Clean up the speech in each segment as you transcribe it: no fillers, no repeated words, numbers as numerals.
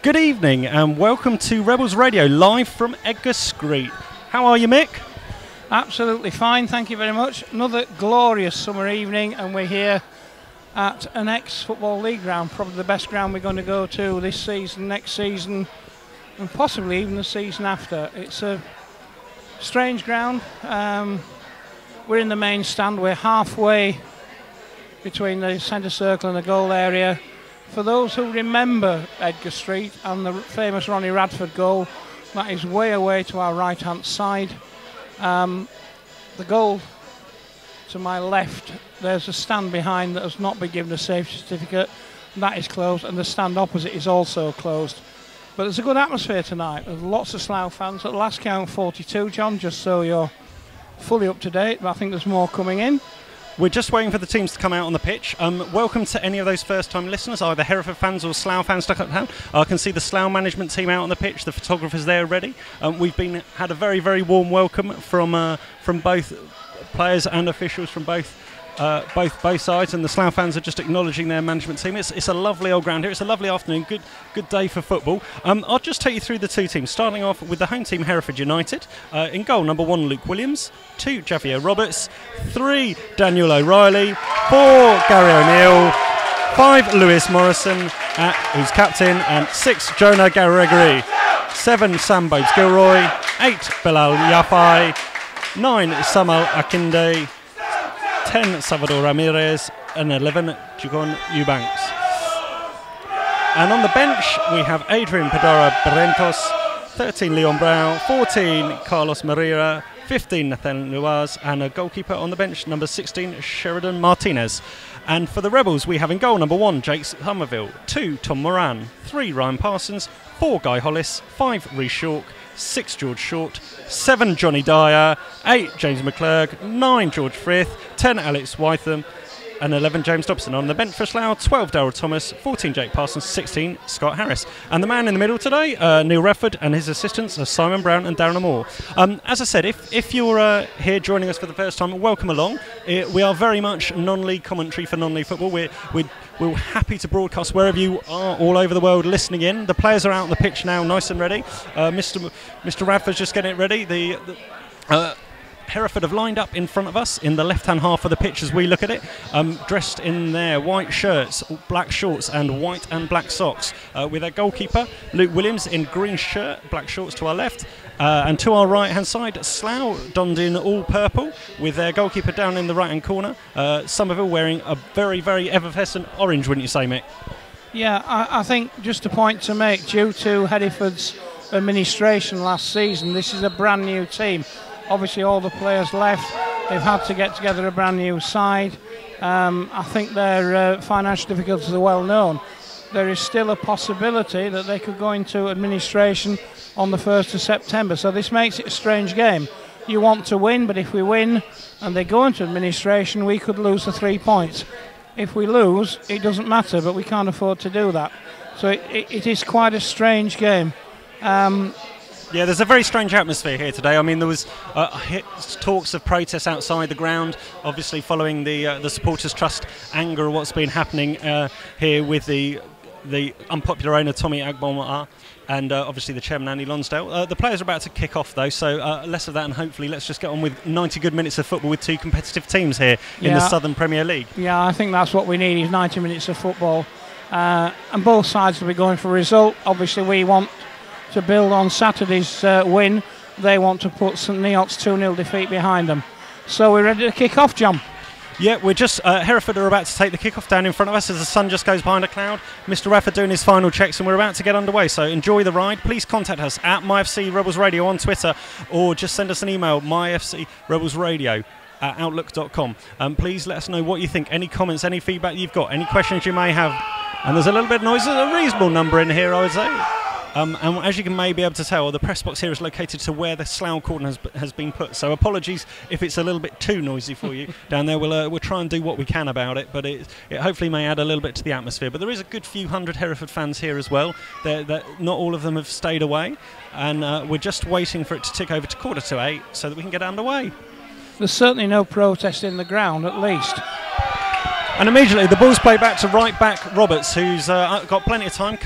Good evening and welcome to Rebels Radio, live from Edgar Street. How are you, Mick? Absolutely fine, thank you very much. Another glorious summer evening, and we're here at an ex-Football League ground, probably the best ground we're going to go to this season, next season, and possibly even the season after. It's a strange ground. We're in the main stand, we're halfway between the centre circle and the goal area. For those who remember Edgar Street and the famous Ronnie Radford goal, that is way away to our right-hand side. The goal to my left, there's a stand behind that has not been given a safety certificate. That is closed, and the stand opposite is also closed. But there's a good atmosphere tonight. There's lots of Slough fans. At the last count, 42, John, just so you're fully up to date. But I think there's more coming in. We're just waiting for the teams to come out on the pitch. Welcome to any of those first-time listeners, either Hereford fans or Slough fans stuck up town. I can see the Slough management team out on the pitch. The photographers there already. We've had a very, very warm welcome from both players and officials from both sides, and the Slough fans are just acknowledging their management team. It's a lovely old ground here. It's a lovely afternoon. Good day for football. I'll just take you through the two teams, starting off with the home team, Hereford United. In goal, number 1, Luke Williams. 2, Javier Roberts. 3, Daniel O'Reilly. 4, Gary O'Neill. 5, Lewis Morrison, who's captain. And 6, Jonah Gregory. 7, Sam Babes Gilroy. 8, Bilal Yafai. 9, Samuel Akinde. 10, Salvador Ramirez, and 11, Jugon Eubanks. And on the bench, we have Adrian Padara Barrentos, 13, Leon Brown, 14, Carlos Maria, 15, Nathan Luaz, and a goalkeeper on the bench, number 16, Sheridan Martinez. And for the Rebels, we have in goal, number 1, Jake Somerville, 2, Tom Moran, 3, Ryan Parsons, 4, Guy Hollis, 5, Rhys Shawk, 6, George Short, 7, Johnny Dyer, 8, James McClurg, 9, George Frith, 10, Alex Wytham, and 11, James Dobson. On the bench for Slough, 12, Darryl Thomas, 14, Jake Parsons, 16, Scott Harris. And the man in the middle today, Neil Redford, and his assistants are Simon Brown and Darren Moore. As I said, if you're here joining us for the first time, welcome along. We are very much non-league commentary for non-league football. We're happy to broadcast wherever you are all over the world listening in. The players are out on the pitch now, nice and ready. Mr. Radford's just getting it ready. Hereford have lined up in front of us in the left-hand half of the pitch as we look at it, dressed in their white shirts, black shorts and white and black socks, with their goalkeeper, Luke Williams, in green shirt, black shorts to our left, and to our right-hand side, Slough donned in all purple, with their goalkeeper down in the right-hand corner, Somerville wearing a very, very effervescent orange, wouldn't you say, Mick? Yeah, I think just a point to make, due to Hereford's administration last season, this is a brand new team. Obviously all the players left, they've had to get together a brand new side. I think their financial difficulties are well known. There is still a possibility that they could go into administration on the 1st of September, so this makes it a strange game. You want to win, but if we win and they go into administration, we could lose the 3 points. If we lose, it doesn't matter, but we can't afford to do that. So it is quite a strange game. Yeah, there's a very strange atmosphere here today. I mean, there was talks of protests outside the ground, obviously following the Supporters Trust anger at what's been happening here with the unpopular owner Tommy Agbonma and obviously the chairman Andy Lonsdale. The players are about to kick off though, so less of that, and hopefully let's just get on with 90 good minutes of football with 2 competitive teams here in the Southern Premier League. Yeah, I think that's what we need, is 90 minutes of football. And both sides will be going for a result. Obviously we want to build on Saturday's win. They want to put St Neots 2-0 defeat behind them. So we're ready to kick off, John. Yeah, we're just Hereford are about to take the kick-off down in front of us as the sun just goes behind a cloud. Mr. Radford doing his final checks, and we're about to get underway. So enjoy the ride. Please contact us at MyFC Rebels Radio on Twitter, or just send us an email, myfcrebelsradio@outlook.com. Please let us know what you think. Any comments, any feedback you've got, any questions you may have. And there's a little bit of noise. There's a reasonable number in here, I would say. And as you can maybe be able to tell, the press box here is located to where the Slough cordon has been put. So apologies if it's a little bit too noisy for you down there. We'll try and do what we can about it, but it hopefully may add a little bit to the atmosphere. But there is a good few hundred Hereford fans here as well. Not all of them have stayed away, and we're just waiting for it to tick over to 7:45 so that we can get underway. There's certainly no protest in the ground, at least. And immediately the ball's played back to right back Roberts, who's got plenty of time,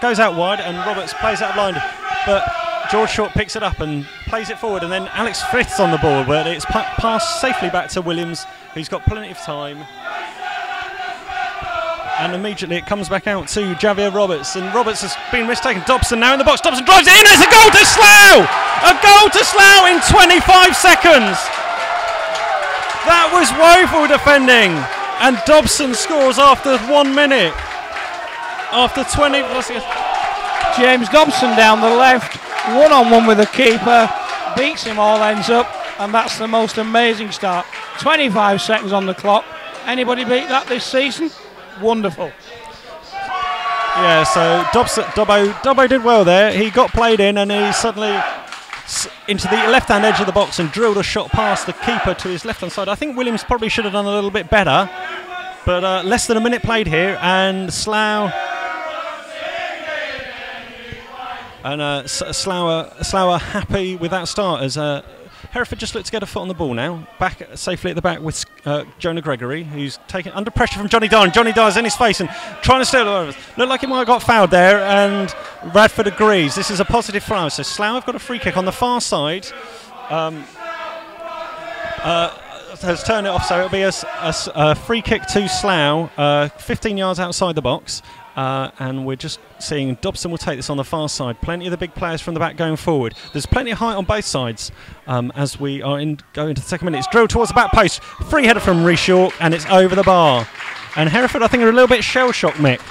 goes out wide, and Roberts plays out blind. But George Short picks it up and plays it forward, and then Alex Frith's on the ball, but it's passed safely back to Williams, who's got plenty of time. And immediately it comes back out to Javier Roberts, and Roberts has been mistaken. Dobson now in the box. Dobson drives it in. It's a goal to Slough! A goal to Slough in 25 seconds. That was woeful defending, and Dobson scores after 1 minute. After 20. James Dobson down the left, one-on-one with the keeper, beats him all ends up, and that's the most amazing start. 25 seconds on the clock. Anybody beat that this season? Wonderful. Yeah, so Dobbo did well there. He got played in, and he suddenly into the left-hand edge of the box and drilled a shot past the keeper to his left-hand side. I think Williams probably should have done a little bit better, but less than a minute played here, and Slough are happy with that start as Hereford just look to get a foot on the ball now. Back safely at the back with Jonah Gregory, who's taken under pressure from Johnny Dyer. And Johnny Dyer's in his face and trying to steal it over. Looked like he might have got fouled there, and Radford agrees. This is a positive foul. So Slough have got a free kick on the far side. Has turned it off, so it'll be a free kick to Slough, 15 yards outside the box. And we're just seeing Dobson will take this on the far side. Plenty of the big players from the back going forward. There's plenty of height on both sides as we are going into the second minute. It's drilled towards the back post. Free header from Rhys York, and it's over the bar. And Hereford, I think, are a little bit shell-shocked, Mick.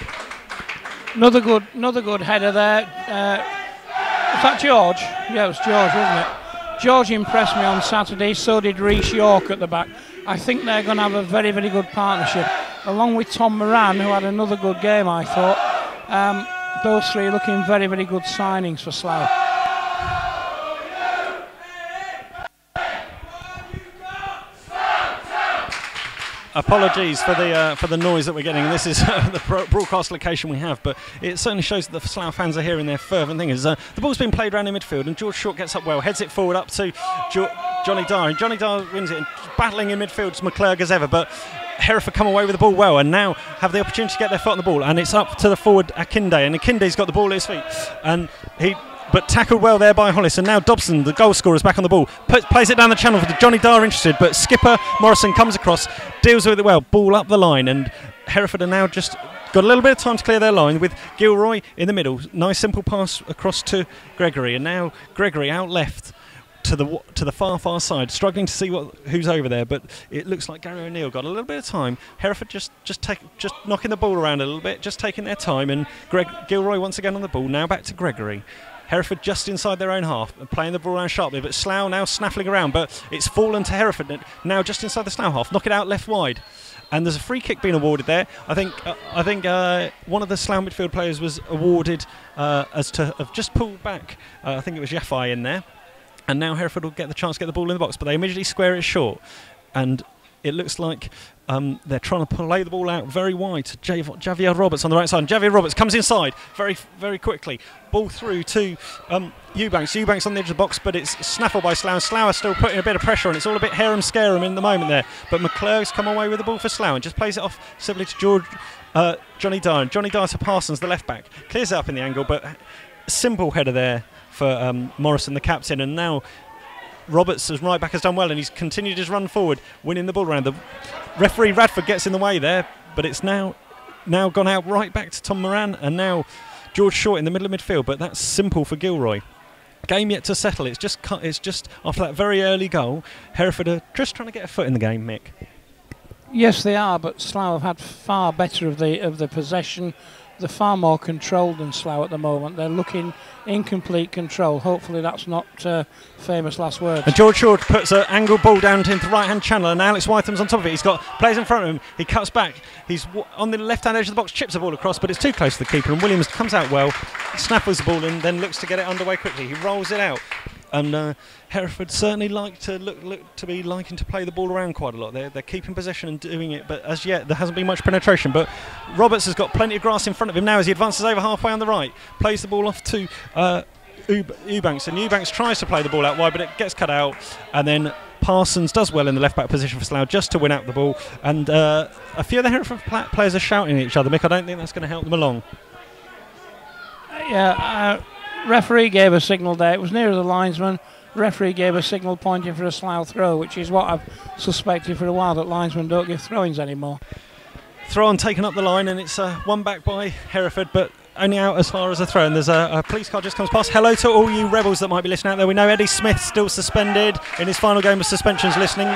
Another good header there. Was that George? Yeah, it was George, wasn't it? George impressed me on Saturday, so did Rhys York at the back. I think they're going to have a very, very good partnership, along with Tom Moran, who had another good game, I thought. Those three looking very, very good signings for Slough. Apologies for the noise that we're getting. This is the broadcast location we have, but it certainly shows that the Slough fans are here in their fervent thing. As the ball's been played around in midfield, and George Short gets up well, heads it forward up to Johnny Dyer, and Johnny Dyer wins it, and battling in midfield as McClurg as ever, but Hereford come away with the ball well, and now have the opportunity to get their foot on the ball, and it's up to the forward Akinde, and Akinde's got the ball at his feet, and but tackled well there by Hollis, and now Dobson, the goal scorer, is back on the ball, plays it down the channel for Johnny Dyer interested, but skipper Morrison comes across, deals with it well, ball up the line, and Hereford are now just got a little bit of time to clear their line with Gilroy in the middle. Nice simple pass across to Gregory, and now Gregory out left to the far side, struggling to see who's over there, but it looks like Gary O'Neill got a little bit of time. Hereford just knocking the ball around a little bit, just taking their time, and Gilroy once again on the ball. Now back to Gregory. Hereford just inside their own half, playing the ball around sharply, but Slough now snaffling around, but it's fallen to Hereford now just inside the Slough half. Knock it out left wide, and there's a free kick being awarded there. I think one of the Slough midfield players was awarded as to have just pulled back. I think it was Yafai in there, and now Hereford will get the chance to get the ball in the box, but they immediately square it short, and it looks like they're trying to play the ball out very wide to Javier Roberts on the right side. And Javier Roberts comes inside very, very quickly. Ball through to Eubanks. Eubanks on the edge of the box, but it's snaffled by Slough. Slough are still putting a bit of pressure on. It's all a bit harum-scarum in the moment there. But McClurg's come away with the ball for Slough and just plays it off simply to Johnny Dyer. And Johnny Dyer to Parsons, the left back. Clears it up in the angle, but simple header there for Morrison, the captain. And now Roberts as right back has done well, and he's continued his run forward, winning the ball around. The referee Radford gets in the way there, but it's now gone out right back to Tom Moran, and now George Short in the middle of midfield. But that's simple for Gilroy. Game yet to settle. It's just after that very early goal, Hereford are just trying to get a foot in the game, Mick. Yes, they are, but Slough have had far better of the possession. They're far more controlled than Slough at the moment. They're looking in complete control. Hopefully that's not famous last words. And George Short puts an angled ball down into the right-hand channel, and Alex Wytham's on top of it. He's got players in front of him. He cuts back. He's on the left-hand edge of the box, chips the ball across, but it's too close to the keeper, and Williams comes out well, snaffles the ball, and then looks to get it underway quickly. He rolls it out. And Hereford certainly look to be liking to play the ball around quite a lot. They're keeping possession and doing it, but as yet there hasn't been much penetration. But Roberts has got plenty of grass in front of him now as he advances over halfway on the right. Plays the ball off to Eubanks, and Eubanks tries to play the ball out wide, but it gets cut out. And then Parsons does well in the left-back position for Slough just to win out the ball. And a few of the Hereford players are shouting at each other. Mick, I don't think that's going to help them along. Yeah, referee gave a signal there. It was near the linesman. Referee gave a signal pointing for a Slough throw, which is what I've suspected for a while, that linesmen don't give throw-ins anymore. Throw-on taken up the line, and it's one back by Hereford, but only out as far as a throw. And there's a police car just comes past. Hello to all you rebels that might be listening out there. We know Eddie Smith still suspended in his final game of suspensions listening.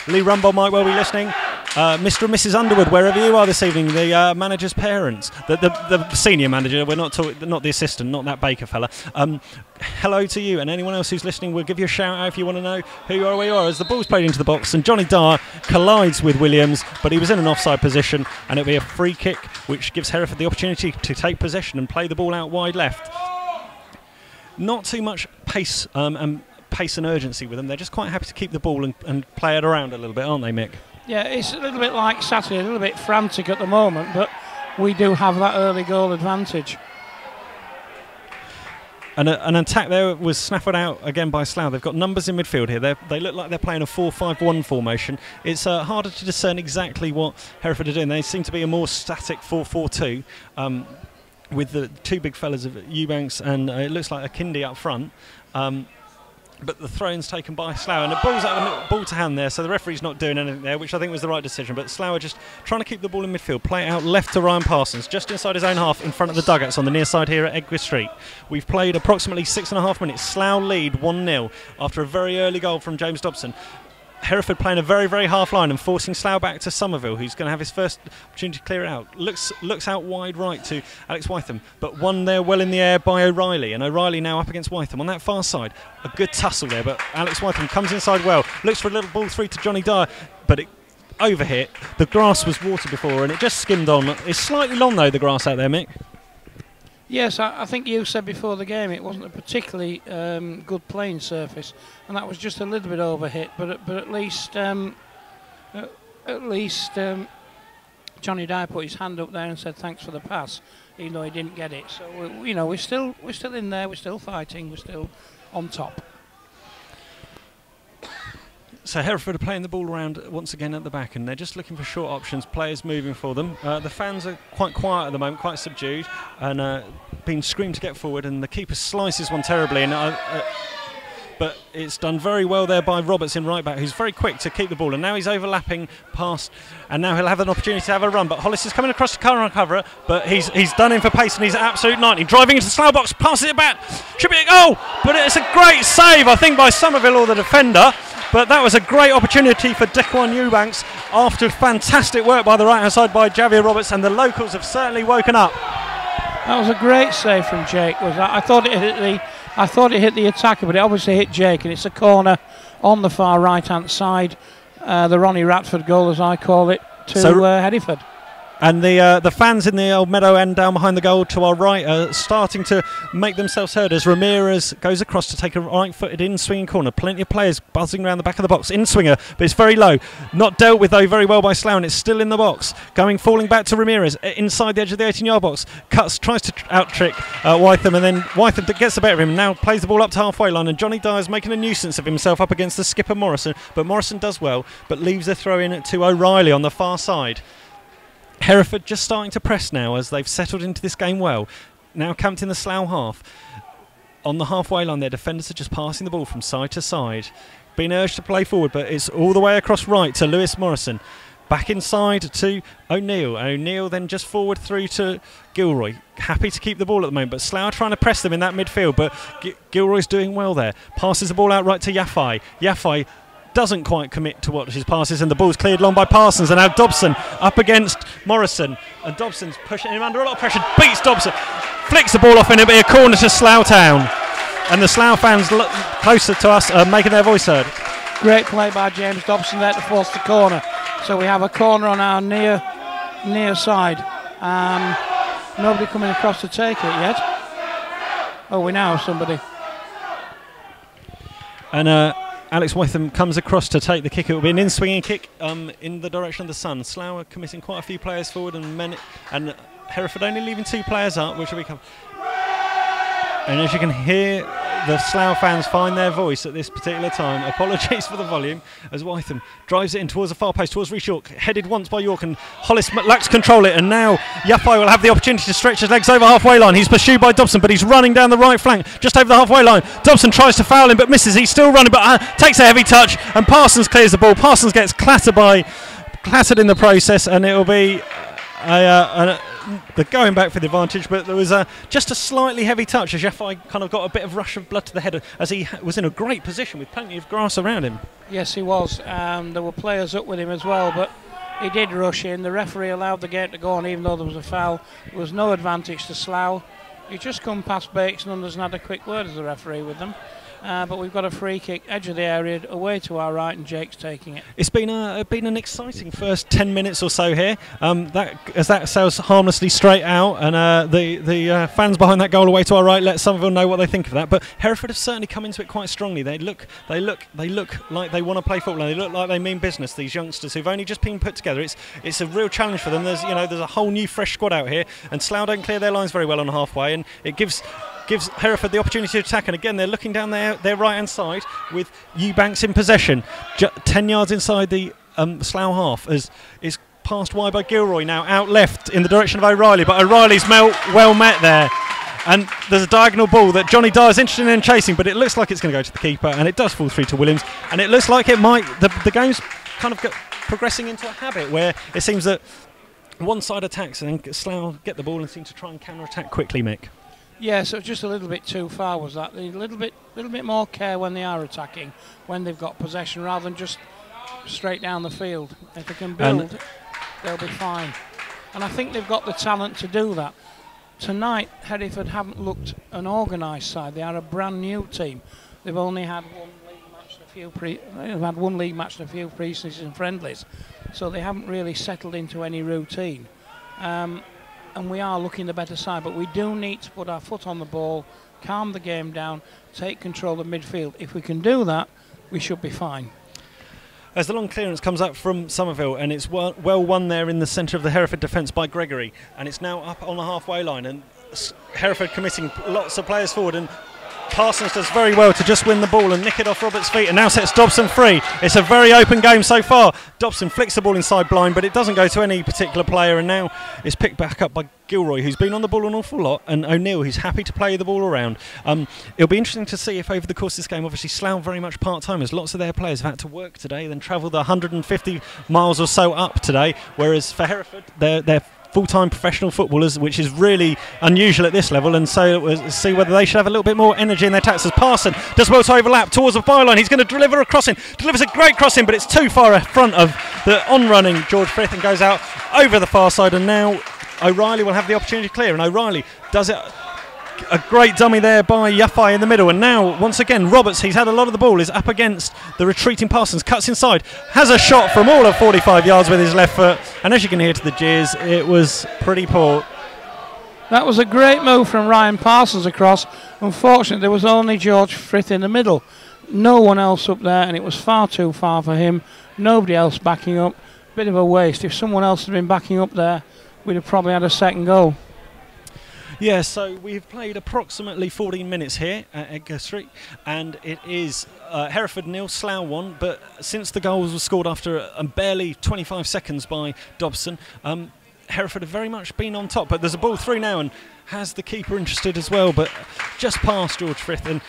Lee Rumbold might well be listening. Mr. and Mrs. Underwood, wherever you are this evening, the manager's parents, the senior manager, we're not the assistant, not that Baker fella. Hello to you, and anyone else who's listening, we'll give you a shout out if you want to know who you are, where you are, as the ball's played into the box and Johnny Dyer collides with Williams, but he was in an offside position, and it'll be a free kick which gives Hereford the opportunity to take possession and play the ball out wide left. Not too much pace and urgency with them. They're just quite happy to keep the ball and play it around a little bit, aren't they, Mick? Yeah, it's a little bit like Saturday, a little bit frantic at the moment, but we do have that early goal advantage. And an attack there was snaffled out again by Slough. They've got numbers in midfield here. They look like they're playing a 4-5-1 formation. It's harder to discern exactly what Hereford are doing. They seem to be a more static 4-4-2 with the two big fellas of Eubanks and it looks like a Kindy up front. But the throw-in's taken by Slough, and the ball's out, ball to hand there, so the referee's not doing anything there, which I think was the right decision. But Slough are just trying to keep the ball in midfield, play it out left to Ryan Parsons, just inside his own half, in front of the dugouts on the near side here at Edgar Street. We've played approximately 6.5 minutes. Slough lead 1-0 after a very early goal from James Dobson. Hereford playing a very, very half line and forcing Slough back to Somerville, who's going to have his first opportunity to clear it out. Looks out wide right to Alex Wytham, but one there well in the air by O'Reilly, and O'Reilly now up against Wytham on that far side. A good tussle there, but Alex Wytham comes inside well, looks for a little ball through to Johnny Dyer, but it overhit. The grass was water before and it just skimmed on. It's slightly long though, the grass out there, Mick. Yes, I think you said before the game it wasn't a particularly good playing surface, and that was just a little bit overhit. But at least Johnny Dyer put his hand up there and said thanks for the pass, even though he didn't get it. So we're still in there, we're still fighting, we're still on top. So Hereford are playing the ball around once again at the back, and they're just looking for short options, players moving for them. The fans are quite quiet at the moment, quite subdued, and being screamed to get forward, and the keeper slices one terribly, and but it's done very well there by Roberts in right back, who's very quick to keep the ball, and now he's overlapping past, and now he'll have an opportunity to have a run, but Hollis is coming across to cover it, but he's done him for pace, and he's an absolute nightmare, driving into the Slough box, passes it back, should be a goal, but it's a great save, I think, by Somerville or the defender. But that was a great opportunity for Dequan Eubanks after fantastic work by the right hand side by Javier Roberts, and the locals have certainly woken up. That was a great save from Jake. Was that? I thought it hit the attacker, but it obviously hit Jake, and it's a corner on the far right hand side, the Ronnie Ratford goal, as I call it, to Hereford. And the fans in the old meadow end down behind the goal to our right are starting to make themselves heard as Ramirez goes across to take a right-footed in-swinging corner. Plenty of players buzzing around the back of the box. In-swinger, but it's very low. Not dealt with, though, very well by Slough, and it's still in the box. Falling back to Ramirez inside the edge of the 18-yard box. Tries to out-trick Wytham, and then Wytham gets the better of him and now plays the ball up to halfway line, and Johnny Dyer's making a nuisance of himself up against the skipper Morrison, but Morrison does well, but leaves a throw-in to O'Reilly on the far side. Hereford just starting to press now as they've settled into this game well. Now camped in the Slough half. On the halfway line, their defenders are just passing the ball from side to side. Being urged to play forward, but it's all the way across right to Lewis Morrison. Back inside to O'Neill. O'Neill then just forward through to Gilroy. Happy to keep the ball at the moment, but Slough trying to press them in that midfield, but Gilroy's doing well there. Passes the ball out right to Yafai. Yafai doesn't quite commit to what his pass is, and the ball's cleared long by Parsons, and now Dobson up against Morrison, and Dobson's pushing him under a lot of pressure, beats Dobson, flicks the ball off, and it'll be a corner to Slough Town, and the Slough fans closer to us are making their voice heard. Great play by James Dobson there to force the corner, so we have a corner on our near side. Nobody coming across to take it yet. Oh, we now have somebody. And Alex Wytham comes across to take the kick. It will be an in-swinging kick in the direction of the sun. Slough are committing quite a few players forward, and Hereford only leaving 2 players up, which will become. And as you can hear, the Slough fans find their voice at this particular time. Apologies for the volume as Wytham drives it in towards the far post, towards Reece York, headed once by York, and Hollis lacks control it, and now Yafai will have the opportunity to stretch his legs over halfway line. He's pursued by Dobson, but he's running down the right flank just over the halfway line. Dobson tries to foul him but misses. He's still running, but takes a heavy touch, and Parsons clears the ball. Parsons gets clattered in the process, and it will be the going back for the advantage, but there was just a slightly heavy touch as Yafai kind of got a bit of rush of blood to the head as he was in a great position with plenty of grass around him. Yes, he was. There were players up with him as well, but he did rush in. The referee allowed the game to go on even though there was a foul. There was no advantage to Slough. You just come past Bakes and Unders and had a quick word as the referee with them. But we've got a free kick, edge of the area, away to our right, and Jake's taking it. It's been an exciting first 10 minutes or so here. That sails harmlessly straight out, and the fans behind that goal away to our right let some of them know what they think of that. But Hereford have certainly come into it quite strongly. They look like they want to play football. They look like they mean business. These youngsters who've only just been put together. It's a real challenge for them. There's a whole new fresh squad out here, and Slough don't clear their lines very well on halfway, and it gives Hereford the opportunity to attack, and again they're looking down their right hand side with Eubanks in possession, 10 yards inside the Slough half, as is passed wide by Gilroy, now out left in the direction of O'Reilly, but O'Reilly's well met there, and there's a diagonal ball that Johnny Dyer is interested in chasing, but it looks like it's going to go to the keeper, and it does fall through to Williams, and it looks like it might, the game's kind of progressing into a habit where it seems that one side attacks and then Slough get the ball and seem to try and counter-attack quickly, Mick. Yeah, so just a little bit too far was that. A little bit more care when they are attacking, when they've got possession, rather than just straight down the field. If they can build, they'll be fine. And I think they've got the talent to do that. Tonight, Hereford haven't looked an organised side. They are a brand new team. They've only had one league match and a few pre-season friendlies, so they haven't really settled into any routine. And we are looking the better side, but we do need to put our foot on the ball, calm the game down, take control of midfield. If we can do that, we should be fine. As the long clearance comes up from Somerville, and it's well won there in the centre of the Hereford defence by Gregory, and it's now up on the halfway line, and Hereford committing lots of players forward, and Parsons does very well to just win the ball and nick it off Roberts' feet, and now sets Dobson free. It's a very open game so far. Dobson flicks the ball inside blind, but it doesn't go to any particular player, and now it's picked back up by Gilroy, who's been on the ball an awful lot, and O'Neill, who's happy to play the ball around. It'll be interesting to see if over the course of this game, obviously Slough very much part-timers, lots of their players have had to work today, then travel the 150 miles or so up today, whereas for Hereford, they're full-time professional footballers, which is really unusual at this level, and so we'll see whether they should have a little bit more energy in their attacks. As Parson does well to overlap towards the byline, he's going to deliver a crossing, delivers a great crossing, but it's too far in front of the on-running George Frith and goes out over the far side, and now O'Reilly will have the opportunity to clear, and O'Reilly does it. A great dummy there by Yafai in the middle, and now once again Roberts, he's had a lot of the ball, is up against the retreating Parsons, cuts inside, has a shot from all of 45 yards with his left foot, and as you can hear to the jeers, it was pretty poor. That was a great move from Ryan Parsons across. Unfortunately there was only George Frith in the middle, no one else up there, and it was far too far for him, nobody else backing up. Bit of a waste. If someone else had been backing up there, we'd have probably had a second goal. Yeah, so we've played approximately 14 minutes here at Edgar Street, and it is Hereford 0, Slough 1, but since the goals were scored after barely 25 seconds by Dobson, Hereford have very much been on top, but there's a ball through now, and has the keeper interested as well, but just past George Frith, and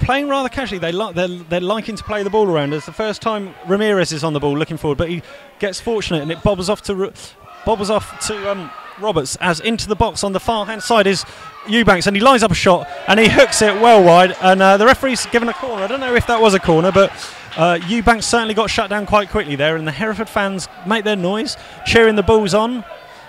playing rather casually. They're liking to play the ball around. It's the first time Ramirez is on the ball looking forward, but he gets fortunate, and it bobbles off to Roberts, as into the box on the far hand side is Eubanks, and he lines up a shot and he hooks it well wide, and the referee's given a corner. I don't know if that was a corner, but Eubanks certainly got shut down quite quickly there, and the Hereford fans make their noise, cheering the Bulls on,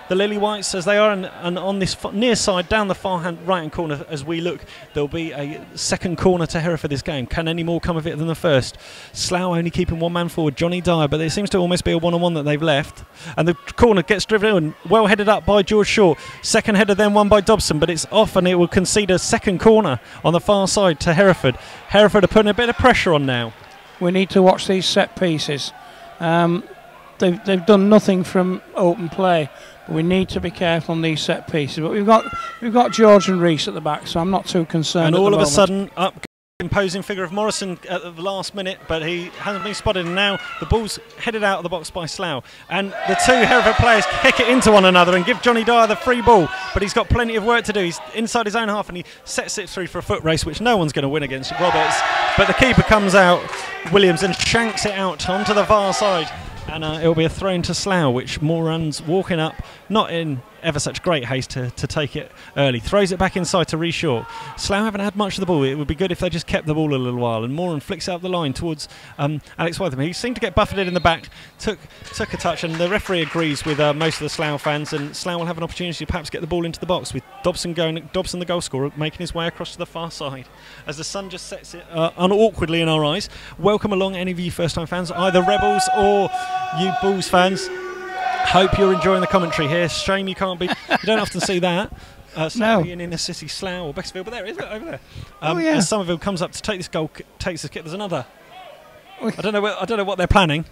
the Lily Whites as they are, and on this near side down the far hand right hand corner as we look, there'll be a second corner to Hereford this game. Can any more come of it than the first? Slough only keeping one man forward, Johnny Dyer, but there seems to almost be a one-on-one that they've left, and the corner gets driven in, well headed up by George Short, second header then won by Dobson, but it's off, and it will concede a second corner on the far side to Hereford. Hereford are putting a bit of pressure on now. We need to watch these set pieces. They've done nothing from open play. But we need to be careful on these set pieces. But we've got George and Reese at the back, so I'm not too concerned. And at all the of a moment. sudden, up imposing figure of Morrison at the last minute, but he hasn't been spotted, and now the ball's headed out of the box by Slough, and the two Hereford players kick it into one another and give Johnny Dyer the free ball, but he's got plenty of work to do. He's inside his own half and he sets it through for a foot race, which no one's going to win against Roberts, but the keeper comes out, Williams, and shanks it out onto the far side, and it'll be a throw into Slough, which Moran's walking up, not in ever such great haste to take it early. Throws it back inside to Reshaw. Slough haven't had much of the ball. It would be good if they just kept the ball a little while. And Moran flicks it up the line towards Alex Weatherby. He seemed to get buffeted in the back, took a touch, and the referee agrees with most of the Slough fans. And Slough will have an opportunity to perhaps get the ball into the box with Dobson, the goal scorer, making his way across to the far side as the sun just sets it unawkwardly in our eyes. Welcome along, any of you first-time fans, either Rebels or you Bulls fans. Hope you're enjoying the commentary here. Shame you can't be. You don't often see that. No. In inner city, Slough or Bexfield, but there is it over there. Yeah. As Somerville comes up to take this goal, takes this kick. There's another. I don't know what they're planning.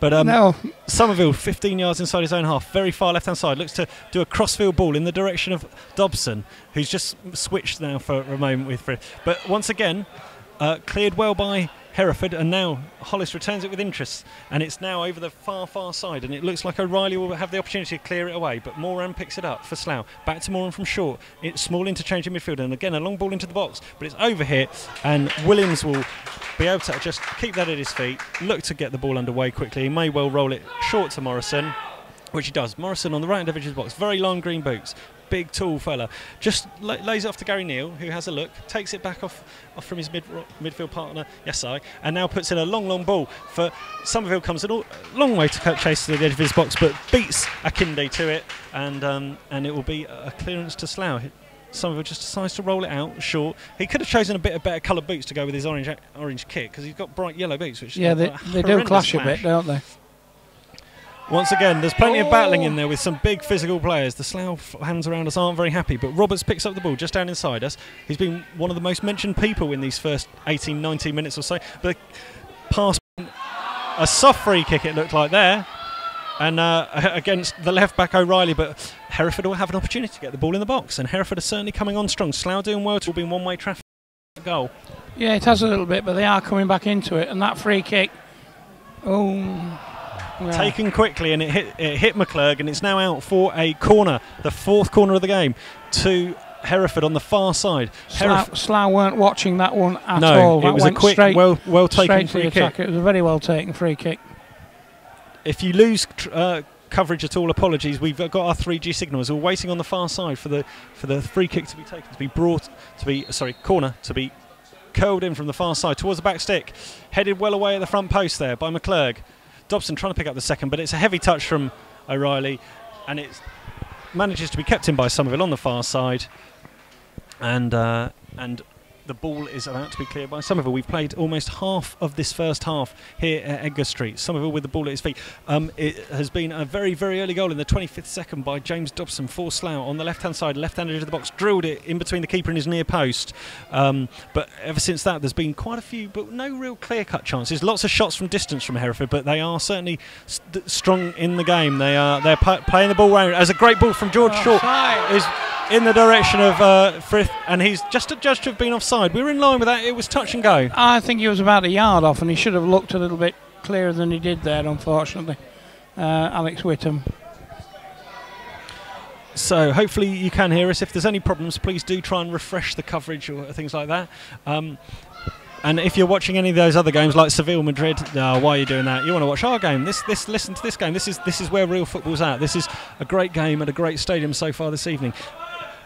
But no. Somerville, 15 yards inside his own half, very far left-hand side, looks to do a crossfield ball in the direction of Dobson, who's just switched now for a moment with Frith. But once again, cleared well by Hereford, and now Hollis returns it with interest, and it's now over the far side, and it looks like O'Reilly will have the opportunity to clear it away, but Moran picks it up for Slough. Back to Moran from short. It's small interchange in midfield, and again a long ball into the box, but it's overhit, and Williams will be able to just keep that at his feet, look to get the ball underway quickly. He may well roll it short to Morrison, which he does. Morrison on the right end of his box, very long green boots, big tall fella, just lays it off to Gary Neal, who has a look, takes it back off from his midfield partner Yesai, and now puts in a long ball for Somerville. Comes a long way to chase to the edge of his box, but beats Akinde to it, and it will be a clearance to Slough. Somerville just decides to roll it out short. He could have chosen a bit of better coloured boots to go with his orange kit, because he's got bright yellow boots, which they do clash a bit, don't they? Once again, there's plenty of battling in there with some big physical players. The Slough fans around us aren't very happy, but Roberts picks up the ball just down inside us. He's been one of the most mentioned people in these first 18, 19 minutes or so. But pass, a soft free kick it looked like there, and against the left back O'Reilly, but Hereford will have an opportunity to get the ball in the box, and Hereford are certainly coming on strong. Slough doing well to be in one-way traffic goal. Yeah, it has a little bit, but they are coming back into it, and that free kick, taken quickly, and it hit McClurg, and it's now out for a corner, the fourth corner of the game, to Hereford on the far side. Slough weren't watching that one at No, all. it was a quick, well taken free kick. It was a very well taken free kick. If you lose coverage at all, apologies. We've got our 3G signals. We're waiting on the far side for the free kick to be taken, corner to be curled in from the far side towards the back stick, headed well away at the front post there by McClurg. Dobson trying to pick up the second, but it's a heavy touch from O'Reilly, and it manages to be kept in by Somerville on the far side, and the ball is about to be cleared by Somerville. We've played almost half of this first half here at Edgar Street. Somerville with the ball at his feet. It has been a very, very early goal in the 25th second by James Dobson for Slough on the left-hand side, left-hand edge of the box, drilled it in between the keeper and his near post. But ever since that, there's been quite a few, but no real clear-cut chances. Lots of shots from distance from Hereford, but they are certainly strong in the game. They're playing the ball round. As a great ball from George Short is in the direction of Frith, and he's just adjudged to have been offside. We were in line with that. It was touch and go. I think he was about a yard off, and he should have looked a little bit clearer than he did there, unfortunately. Alex Whittam. So hopefully you can hear us. If there's any problems, please do try and refresh the coverage or things like that. And if you're watching any of those other games like Seville, Madrid, why are you doing that? You want to watch our game. Listen to this game. This is where real football's at. This is a great game at a great stadium so far this evening.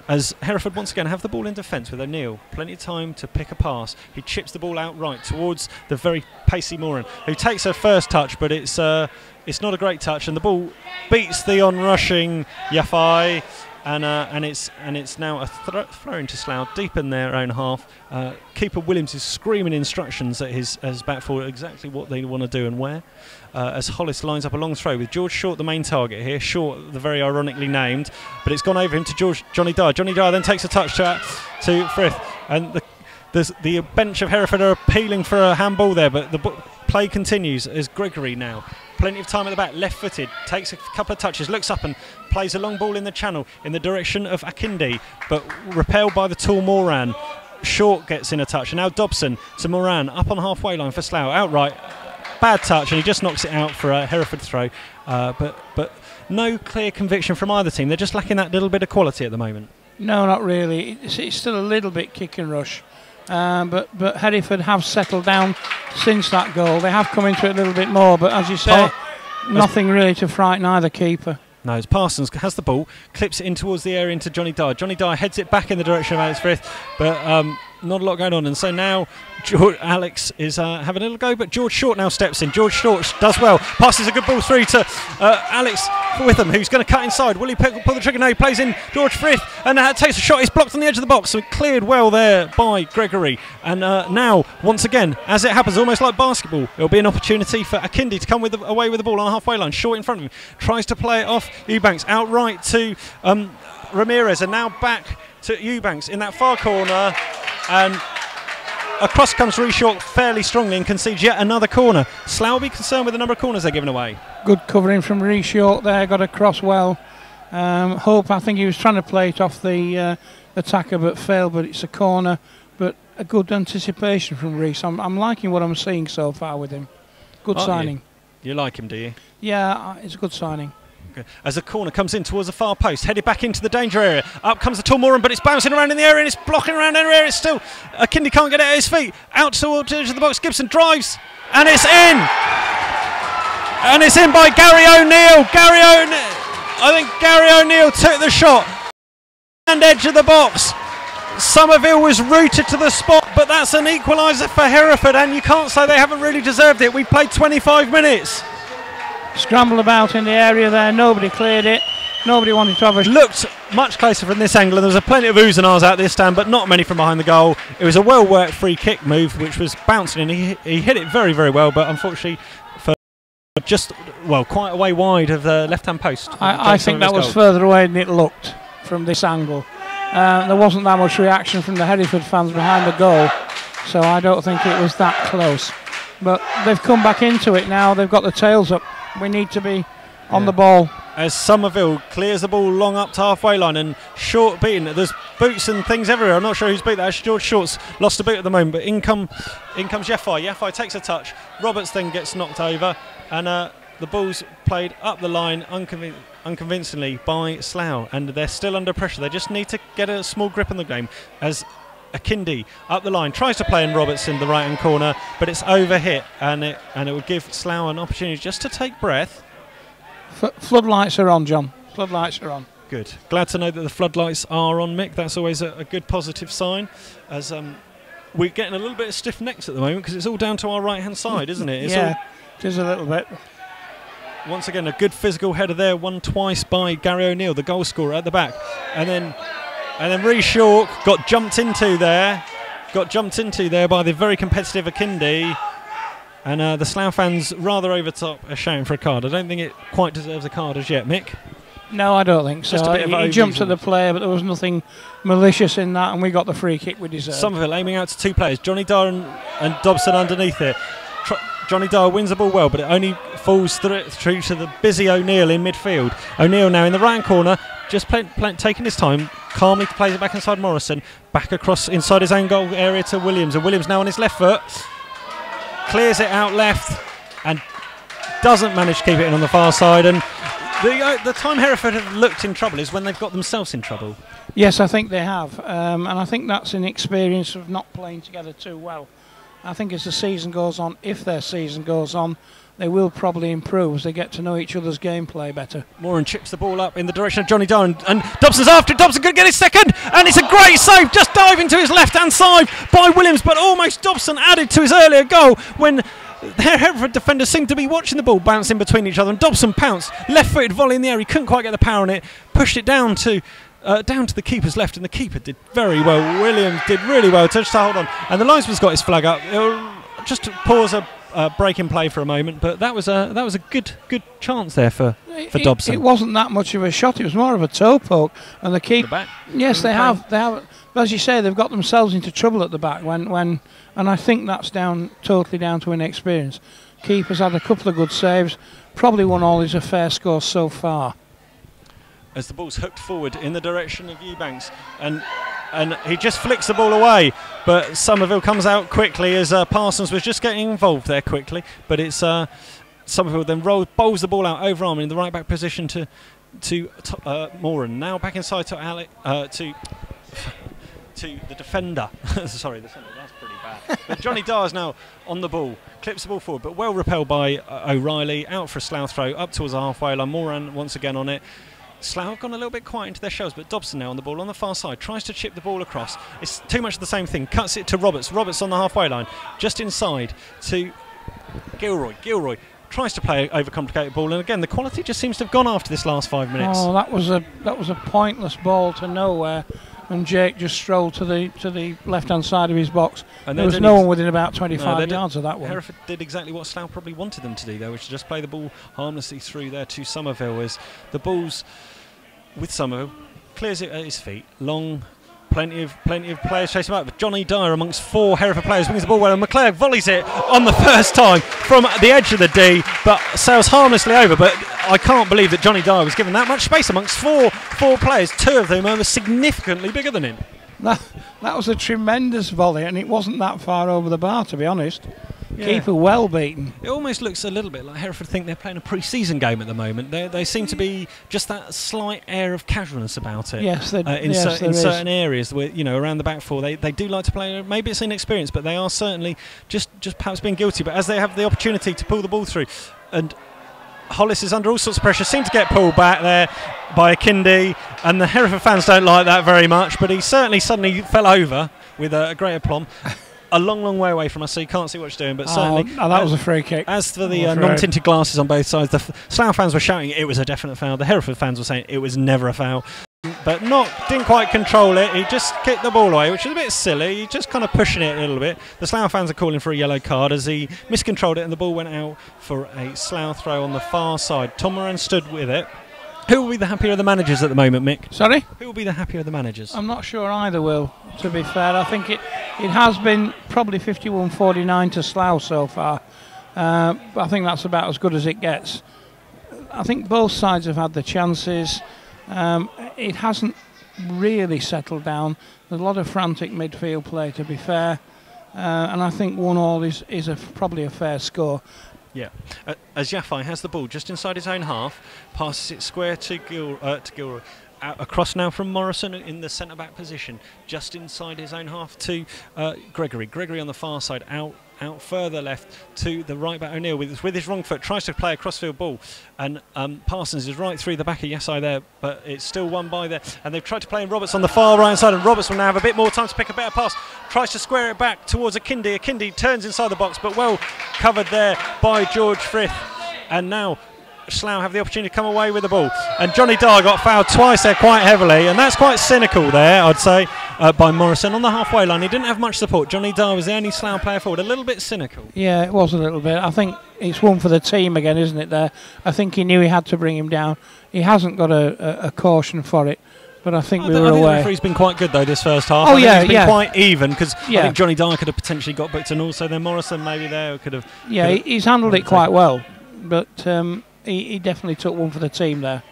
As Hereford once again have the ball in defence with O'Neill. Plenty of time to pick a pass. He chips the ball out right towards the very pacey Moran, who takes her first touch, but it's not a great touch, and the ball beats the on-rushing Yafai, and it's now a throw into Slough deep in their own half. Keeper Williams is screaming instructions at his back forward exactly what they want to do and where. As Hollis lines up a long throw with George Short the main target here. Short, the very ironically named, but it's gone over him to Johnny Dyer. Johnny Dyer then takes a touch to Frith, and the bench of Hereford are appealing for a handball there, but play continues as Gregory now. Plenty of time at the back, left-footed, takes a couple of touches, looks up and plays a long ball in the channel in the direction of Akindi, but repelled by the tall Moran. Short gets in a touch, and now Dobson to Moran, up on halfway line for Slough, outright. Bad touch, and he just knocks it out for a Hereford throw. But no clear conviction from either team. They're just lacking that little bit of quality at the moment. No, not really. It's still a little bit kick and rush. But Hereford have settled down since that goal. They have come into it a little bit more, but as you say, nothing really to frighten either keeper. No, as Parsons has the ball, clips it in towards the area into Johnny Dyer. Johnny Dyer heads it back in the direction of Alex Frith, but not a lot going on. And so now Alex is having a little go, but George Short now steps in. George Short does well, passes a good ball through to Alex Witham, who's going to cut inside. Will he pull the trigger? No, he plays in George Frith and takes a shot. He's blocked on the edge of the box, so cleared well there by Gregory. And now, once again, as it happens, almost like basketball, it'll be an opportunity for Akindi to come away with the ball on the halfway line. Short in front of him, tries to play it off Eubanks, outright to Ramirez, and now back to Eubanks in that far corner, and across comes Reece Short fairly strongly and concedes yet another corner. Slough will be concerned with the number of corners they're giving away. Good covering from Reece Short there, got across well. Hope, I think he was trying to play it off the attacker but failed, but it's a corner. But a good anticipation from Reece. I'm liking what I'm seeing so far with him. Good signing. You like him, do you? Yeah, it's a good signing. As the corner comes in towards the far post, headed back into the danger area. Up comes the tall Moran, but it's bouncing around in the area and it's blocking around in the area. It's still Akindi can't get it at his feet. Out towards the edge of the box. Gibson drives and it's in. And it's in by Gary O'Neill. I think Gary O'Neill took the shot. And edge of the box. Somerville was rooted to the spot, but that's an equaliser for Hereford, and you can't say they haven't really deserved it. We played 25 minutes. Scrambled about in the area there, nobody cleared it, nobody wanted to have a... Looked much closer from this angle, and there was plenty of oohs and ahs out this stand, but not many from behind the goal. It was a well-worked free kick move, which was bouncing in. He hit it very, very well, but unfortunately for just, well, quite a way wide of the left-hand post. I think that was further away than it looked from this angle. There wasn't that much reaction from the Hereford fans behind the goal, so I don't think it was that close. But they've come back into it now, they've got the tails up. We need to be on the ball. As Somerville clears the ball long up to halfway line, and Short beaten. There's boots and things everywhere. I'm not sure who's beat that. Actually, George Short's lost a boot at the moment, but in comes Yafai. Yafai takes a touch. Roberts then gets knocked over, and the ball's played up the line unconvincingly by Slough, and they're still under pressure. They just need to get a small grip on the game as Akindi up the line tries to play in Roberts in the right hand corner, but it's overhit, and it would give Slough an opportunity just to take breath. Floodlights are on, John. Floodlights are on. Good. Glad to know that the floodlights are on, Mick. That's always a good positive sign, as we're getting a little bit of stiff necks at the moment because it's all down to our right hand side, isn't it? It is a little bit. Once again, a good physical header there, won twice by Gary O'Neill, the goal scorer at the back, and then Reece Short got jumped into there by the very competitive Akindi, and the Slough fans rather over top are shouting for a card. I don't think it quite deserves a card as yet, Mick. No, I don't think so. He jumped at the player, but there was nothing malicious in that, and we got the free kick we deserved. Somerville aiming out to two players, Johnny Dyer and Dobson underneath it. Johnny Dyer wins the ball well, but it only falls through to the busy O'Neill in midfield. O'Neill now in the right corner, just taking his time, calmly plays it back inside Morrison, back across inside his own goal area to Williams, and Williams now on his left foot, clears it out left, and doesn't manage to keep it in on the far side. And the time Hereford have looked in trouble is when they've got themselves in trouble. Yes, I think they have, and I think that's an experience of not playing together too well. I think as the season goes on, if their season goes on, they will probably improve as they get to know each other's gameplay better. Moran chips the ball up in the direction of Johnny Dyer, and Dobson's after. Dobson could get his second, and it's a great save, just diving to his left-hand side by Williams, but almost Dobson added to his earlier goal when the Hereford defenders seemed to be watching the ball bouncing between each other, and Dobson pounced, left-footed volley in the air. He couldn't quite get the power on it, pushed it down to the keeper's left, and the keeper did very well. Williams did really well to hold on, and the linesman's got his flag up. It'll just pause a break in play for a moment, but that was a good chance there for Dobson. It wasn't that much of a shot; it was more of a toe poke, and the keeper. Yes, they have. But as you say, they've got themselves into trouble at the back and I think that's totally down to inexperience. Keeper's had a couple of good saves. Probably 1-1 is a fair score so far. As the ball's hooked forward in the direction of Eubanks, and he just flicks the ball away, but Somerville comes out quickly as Parsons was just getting involved there quickly, but it's Somerville then bowls the ball out over arm in the right back position to Moran. Now back inside to Alec to the defender. Sorry, the centre, that's pretty bad. But Johnny Dyer's now on the ball, clips the ball forward, but well repelled by O'Reilly, out for a Slough throw, up towards the halfway line. Moran once again on it. Slough have gone a little bit quiet into their shells, but Dobson now on the ball on the far side, tries to chip the ball across. It's too much of the same thing, cuts it to Roberts. Roberts on the halfway line, just inside to Gilroy. Gilroy tries to play overcomplicated ball, and again the quality just seems to have gone after this last 5 minutes. Oh, that was a pointless ball to nowhere, and Jake just strolled to the left-hand side of his box. And there was no one within about 25 yards of that one. Hereford did exactly what Slough probably wanted them to do, though, which is just play the ball harmlessly through there to Somerville, as the ball's with Somerville, clears it at his feet, long. Plenty of players chasing him out. But Johnny Dyer amongst 4 Hereford players brings the ball well, and McClure volleys it on the first time from the edge of the D, but sails harmlessly over. But I can't believe that Johnny Dyer was given that much space amongst four players, 2 of them are significantly bigger than him. That was a tremendous volley, and it wasn't that far over the bar, to be honest. Yeah. Keeper well beaten. It almost looks a little bit like Hereford think they're playing a pre-season game at the moment. They seem to be just that slight air of casualness about it. Yes, in certain areas, where, around the back four, they do like to play. Maybe it's inexperience, but they are certainly just perhaps being guilty. But as they have the opportunity to pull the ball through, and Hollis is under all sorts of pressure, seemed to get pulled back there by Akindi, and the Hereford fans don't like that very much. But he certainly suddenly fell over with a great aplomb. A long way away from us, so you can't see what he's doing, but certainly... that was a free kick. As for the non-tinted glasses on both sides, the Slough fans were shouting it was a definite foul. The Hereford fans were saying it was never a foul. But didn't quite control it. He just kicked the ball away, which is a bit silly. He's just kind of pushing it a little bit. The Slough fans are calling for a yellow card as he miscontrolled it, and the ball went out for a Slough throw on the far side. Tom Moran stood with it. Who will be the happier of the managers at the moment, Mick? Sorry? Who will be the happier of the managers? I'm not sure either will, to be fair. I think it has been probably 51-49 to Slough so far. But I think that's about as good as it gets. I think both sides have had the chances. It hasn't really settled down. There's a lot of frantic midfield play, to be fair. And I think 1-1 is probably a fair score. Yeah, as Yafai has the ball just inside his own half, passes it square to Gilroy. Across now from Morrison in the centre-back position, just inside his own half to Gregory. Gregory on the far side, out further left to the right-back O'Neill with his wrong foot, tries to play a crossfield ball, and Parsons is right through the back of Yasai there, but it's still won by there, and they've tried to play in Roberts on the far right side, and Roberts will now have a bit more time to pick a better pass, tries to square it back towards Akindi. Akindi turns inside the box, but well covered there by George Frith, and now Slough have the opportunity to come away with the ball, and Johnny Dyer got fouled twice there quite heavily, and that's quite cynical there, I'd say, by Morrison on the halfway line. He didn't have much support. Johnny Dyer was the only Slough player forward. A little bit cynical. Yeah, it was a little bit. I think it's one for the team again, isn't it, there? I think he knew he had to bring him down. He hasn't got a caution for it, but I think we were away. The referee's been quite good though this first half. He's been quite even, because I think Johnny Dyer could have potentially got booked, and also then Morrison maybe there could have. Yeah, he's handled it quite well, but he definitely took one for the team there.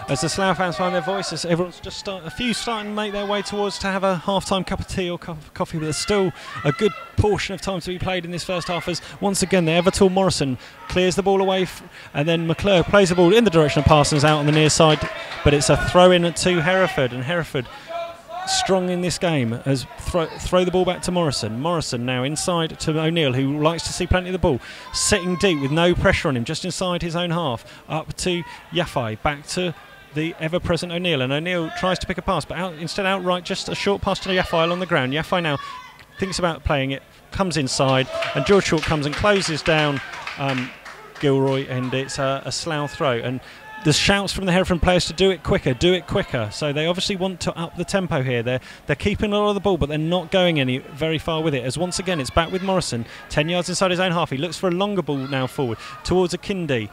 As the Slough fans find their voices, everyone's just starting to make their way towards to have a half-time cup of tea or coffee, but there's still a good portion of time to be played in this first half, as once again the ever-tall Morrison clears the ball away, and then McClure plays the ball in the direction of Parsons out on the near side, but it's a throw-in to Hereford, and Hereford strong in this game as throw the ball back to Morrison. Morrison now inside to O'Neill, who likes to see plenty of the ball, sitting deep with no pressure on him, just inside his own half, up to Yafai, back to the ever-present O'Neill, and O'Neill tries to pick a pass, but instead outright just a short pass to Yafai along the ground. Yafai now thinks about playing it, comes inside, and George Short comes and closes down Gilroy, and it's a Slough throw. And There's shouts from the Hereford players to do it quicker. So they obviously want to up the tempo here. They're keeping a lot of the ball, but they're not going very far with it. As once again, it's back with Morrison, 10 yards inside his own half. He looks for a longer ball now forward towards Akindi,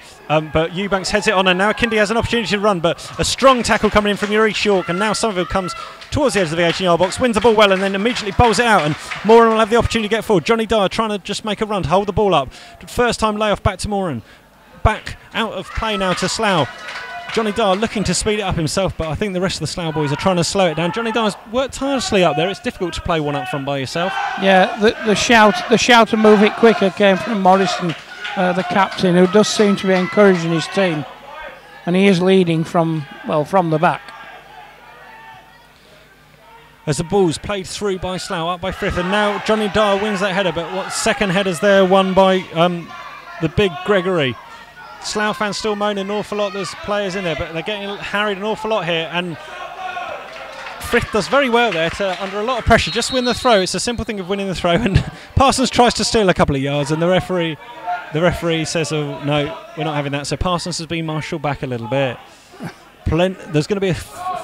but Eubanks heads it on, and now Akindi has an opportunity to run, but a strong tackle coming in from East York, and now Somerville comes towards the edge of the 18-yard box, wins the ball well, and then immediately bowls it out, and Moran will have the opportunity to get forward. Johnny Dyer trying to just make a run to hold the ball up. First time layoff back to Moran. Back out of play now to Slough. Johnny Dyer looking to speed it up himself, but I think the rest of the Slough boys are trying to slow it down. Johnny Dyer's worked tirelessly up there. It's difficult to play one up front by yourself. Yeah, the shout to move it quicker came from Morrison, the captain, who does seem to be encouraging his team, and he is leading from the back. As the ball's played through by Slough, up by Frith, and now Johnny Dyer wins that header, but what second header's there won by the big Gregory. Slough fans still moaning an awful lot. There's players in there, but they're getting harried an awful lot here. And Frith does very well there to, under a lot of pressure, just win the throw. It's a simple thing of winning the throw. And Parsons tries to steal a couple of yards, and the referee says, "Oh no, we're not having that." So Parsons has been marshalled back a little bit. There's going to be a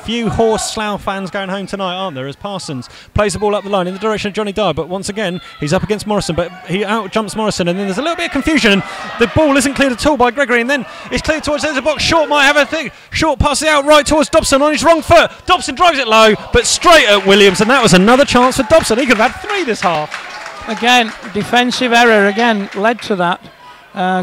few hoarse Slough fans going home tonight, aren't there, as Parsons plays the ball up the line in the direction of Johnny Dyer, but once again he's up against Morrison, but he out-jumps Morrison, and then there's a little bit of confusion, and the ball isn't cleared at all by Gregory, and then it's cleared towards the end of the box. Short might have a thing. Short passes it out right towards Dobson on his wrong foot. Dobson drives it low, but straight at Williams, and that was another chance for Dobson. He could have had 3 this half. Again, defensive error again led to that.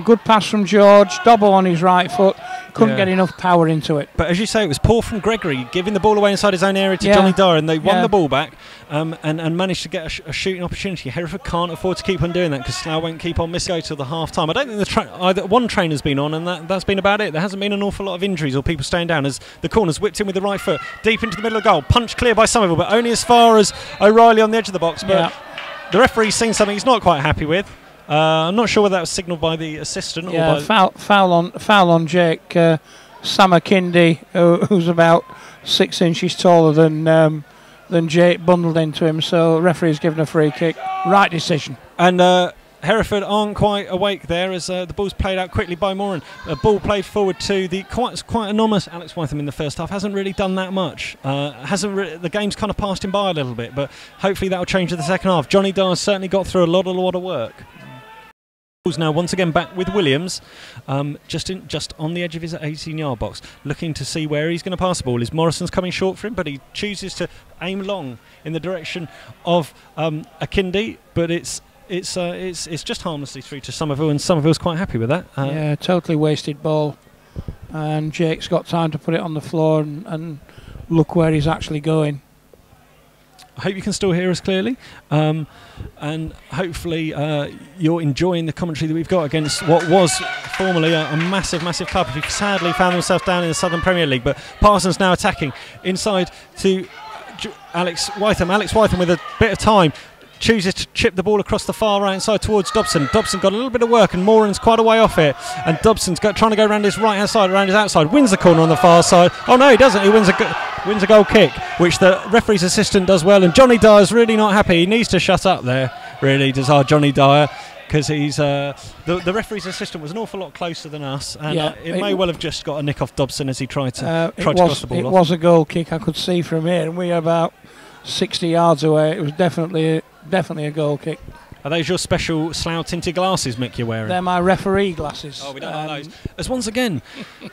Good pass from George. Dobble on his right foot. Couldn't get enough power into it. But as you say, it was poor from Gregory, giving the ball away inside his own area to Johnny Dyer, and they won the ball back and managed to get a shooting opportunity. Hereford can't afford to keep on doing that because Slough won't keep on missing till the half time. I don't think either one trainer's been on, and that's been about it. There hasn't been an awful lot of injuries or people staying down as the corner's whipped in with the right foot deep into the middle of the goal. Punch clear by Somerville, but only as far as O'Reilly on the edge of the box. But the referee's seen something he's not quite happy with. I'm not sure whether that was signalled by the assistant or by foul on Jake Sam Akindi, who's about 6 inches taller than Jake, bundled into him. So referee's given a free kick. Right decision. And Hereford aren't quite awake there as the ball's played out quickly by Moran. A ball played forward to the quite enormous Alex Wytham in the first half. Hasn't really done that much. The game's kind of passed him by a little bit, but hopefully that will change in the second half. Johnny Dyer's certainly got through a lot of work. Now once again back with Williams, just on the edge of his 18-yard box, looking to see where he's going to pass the ball. Morrison's coming short for him, but he chooses to aim long in the direction of Akindi, but it's just harmlessly through to Somerville, and Somerville's quite happy with that. Totally wasted ball, and Jake's got time to put it on the floor and look where he's actually going. I hope you can still hear us clearly, and hopefully you're enjoying the commentary that we've got against what was formerly a massive club who sadly found themselves down in the Southern Premier League. But Parsons now attacking inside to Alex Wytham. Alex Wytham with a bit of time chooses to chip the ball across the far right side towards Dobson. Dobson got a little bit of work, and Moran's quite a way off it, and Dobson's trying to go around his right hand side, around his outside, wins the corner on the far side. Oh no, he doesn't. He wins a goal kick, which the referee's assistant does well, and Johnny Dyer's really not happy. He needs to shut up there, really, does our Johnny Dyer, because he's the referee's assistant was an awful lot closer than us, and it may well have just got a nick off Dobson as he tried to cross the ball off. It was a goal kick, I could see from here, and we are about 60 yards away. It was definitely a goal kick. Are those your special Slough tinted glasses, Mick, you're wearing? They're my referee glasses. Oh, we don't like those. As once again,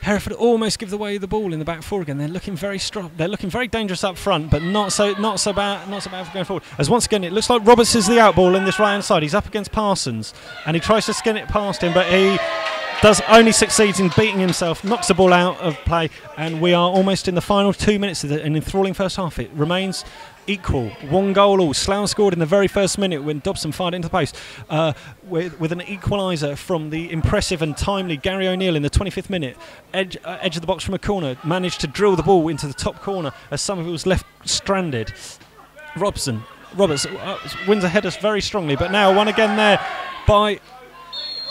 Hereford almost give away the ball in the back four again. They're looking very strong. They're looking very dangerous up front, but not so bad for going forward. As once again, it looks like Roberts is the out ball in this right hand side. He's up against Parsons, and he tries to skin it past him, but he only succeeds in beating himself, knocks the ball out of play, and we are almost in the final 2 minutes of an enthralling first half. It remains equal, 1 goal all. Slough scored in the very first minute when Dobson fired into the post with an equaliser from the impressive and timely Gary O'Neill in the 25th minute. Edge of the box from a corner, managed to drill the ball into the top corner as Somerville was left stranded. Roberts wins a header very strongly, but now won again there by...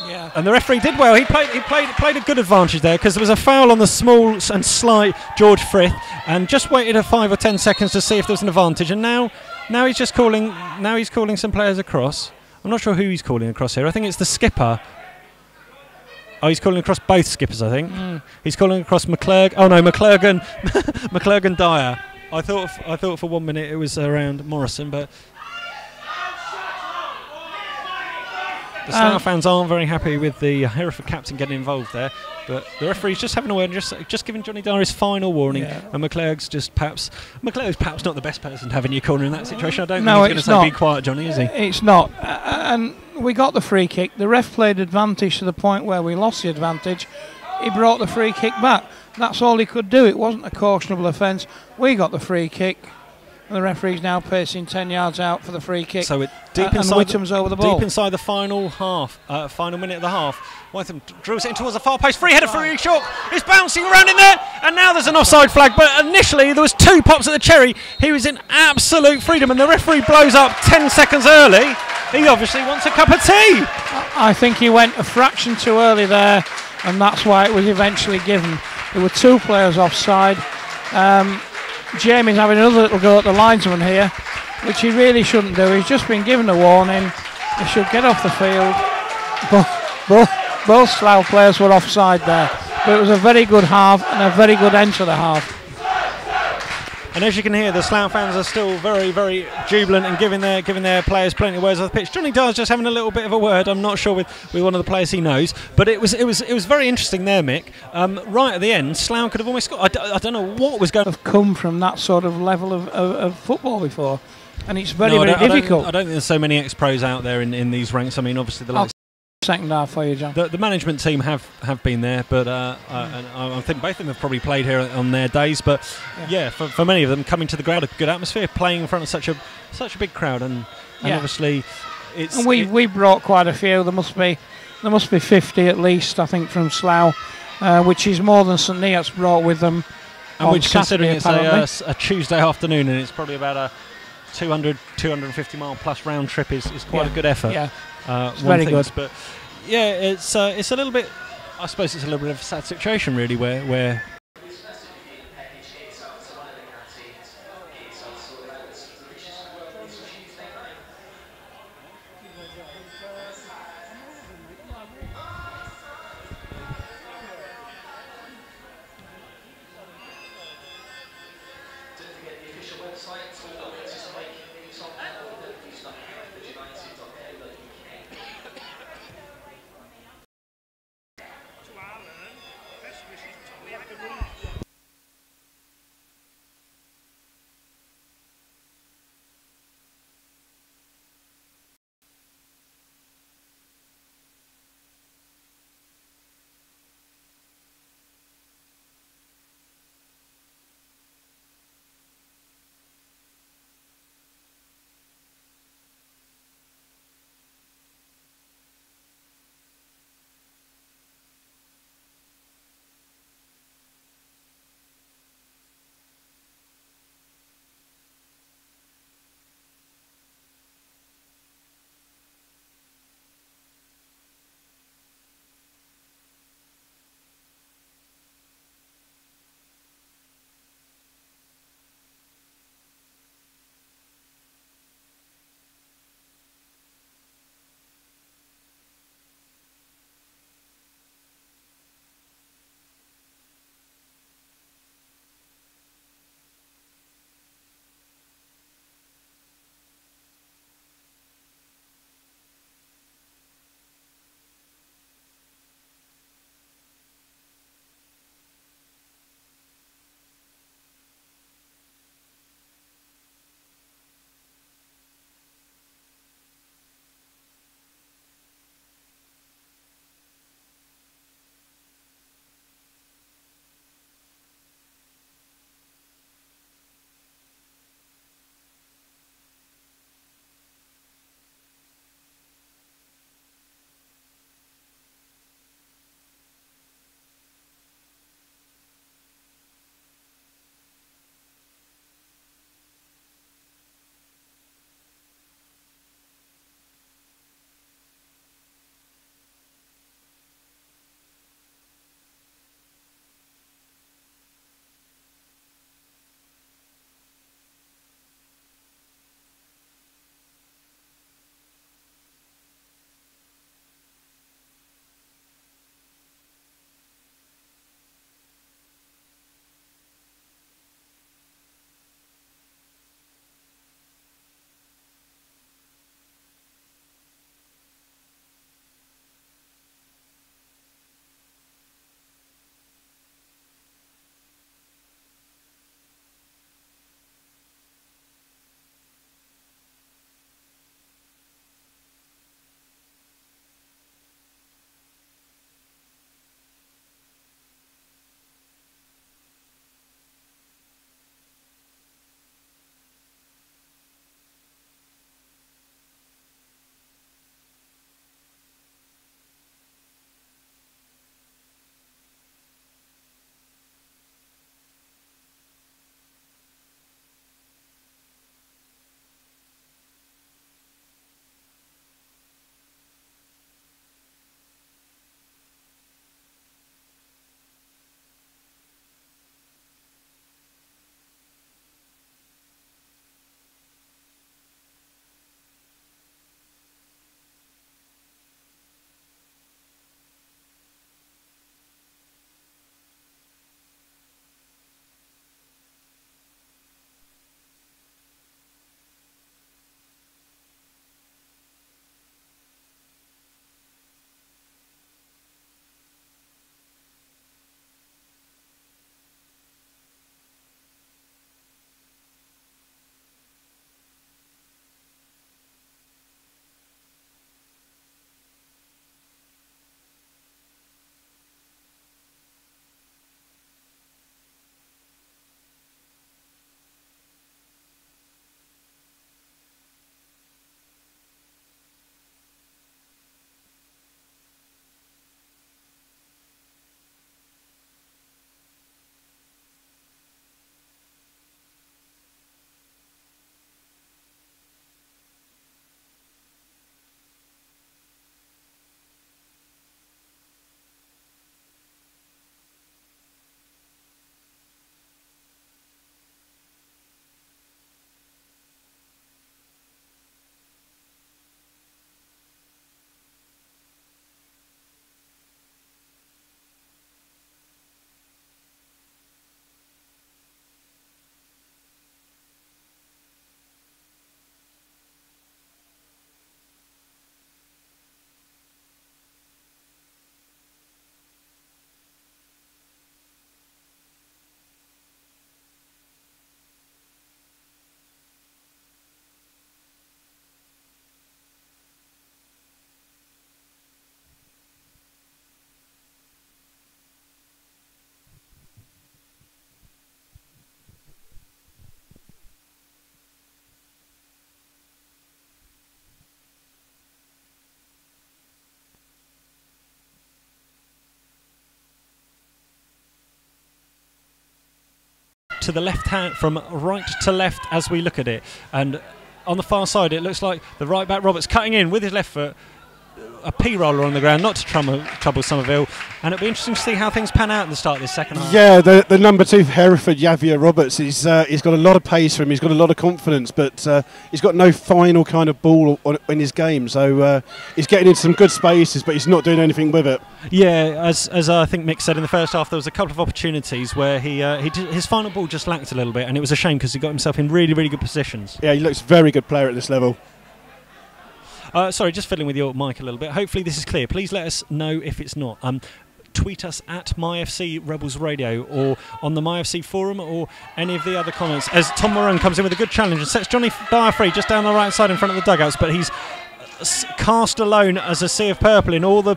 Yeah. And the referee did well. He played a good advantage there, because there was a foul on the small and slight George Frith, and just waited 5 or 10 seconds to see if there was an advantage. And now he's just calling. Now he's calling some players across. I'm not sure who he's calling across here. I think it's the skipper. Oh, he's calling across both skippers, I think. He's calling across McClurg. Oh no, McClurgan, McClurgan Dyer. I thought for 1 minute it was around Morrison, but the Slough fans aren't very happy with the Hereford captain getting involved there. But the referee's just having a word, just giving Johnny Dyer his final warning. And McClurg's perhaps not the best person to have in your corner in that situation. I don't think he's going to say, "Be quiet, Johnny," is he? It's not. And we got the free kick. The ref played advantage to the point where we lost the advantage. He brought the free kick back. That's all he could do. It wasn't a cautionable offence. We got the free kick, and the referee's now pacing 10 yards out for the free kick. So deep inside, Whittam's over the ball. Deep inside the final minute of the half. Whitham drills it in towards the far post. Free-header for Shook. It's bouncing around in there, and now there's an offside flag. But initially there was 2 pops at the cherry. He was in absolute freedom, and the referee blows up 10 seconds early. He obviously wants a cup of tea. I think he went a fraction too early there, and that's why it was eventually given. There were 2 players offside. Jamie's having another little go at the linesman here, which he really shouldn't do. He's just been given a warning. He should get off the field. Both Slough players were offside there, but it was a very good half and a very good end to the half. And as you can hear, the Slough fans are still very, very jubilant and giving their players plenty of words on the pitch. Johnny Dyer's just having a little bit of a word. I'm not sure with one of the players he knows, but it was very interesting there, Mick. Right at the end, Slough could have almost scored. I don't know what was going. Have come from that sort of level of football before, and it's very difficult. I don't think there's so many ex-pros out there in these ranks. I mean, obviously the likes. Second half for you, John. The management team have been there, but and I think both of them have probably played here on their days. But for many of them, coming to the ground, a good atmosphere, playing in front of such a big crowd, and obviously it's. And we brought quite a few. There must be 50 at least, I think, from Slough, which is more than St Neots brought with them. And which, considering it's a Tuesday afternoon, and it's probably about a 250 mile plus round trip, is quite a good effort. Yeah. It's very good. But it's a little bit. I suppose it's a little bit of a sad situation, really, where to the left hand, from right to left as we look at it. And on the far side, it looks like the right back Roberts cutting in with his left foot. A P-roller on the ground, not to trouble Somerville, and it'll be interesting to see how things pan out at the start of this second half. Yeah, the number 2 Hereford, Javier Roberts, he's got a lot of pace for him, he's got a lot of confidence, but he's got no final kind of ball in his game, so he's getting into some good spaces, but he's not doing anything with it. Yeah, as I think Mick said in the first half, there was a couple of opportunities where his final ball just lacked a little bit, and it was a shame because he got himself in really, really good positions. Yeah, he looks a very good player at this level. Sorry, just fiddling with your mic a little bit. Hopefully this is clear. Please let us know if it's not. Tweet us at MyFC Rebels Radio or on the MyFC forum or any of the other comments. As Tom Moran comes in with a good challenge and sets Johnny Dyer free just down the right side in front of the dugouts, but he's cast alone as a sea of purple in all the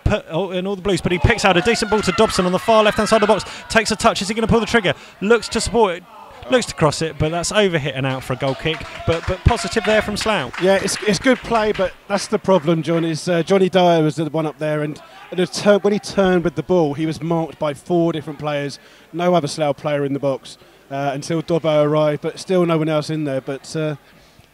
blues. But he picks out a decent ball to Dobson on the far left-hand side of the box. Takes a touch. Is he going to pull the trigger? Looks to support it. Looks to cross it, but that's overhit and out for a goal kick. But positive there from Slough. Yeah, it's good play, but that's the problem, John. Is Johnny Dyer was the one up there, and when he turned with the ball, he was marked by 4 different players. No other Slough player in the box until Dobbo arrived, but still no one else in there. But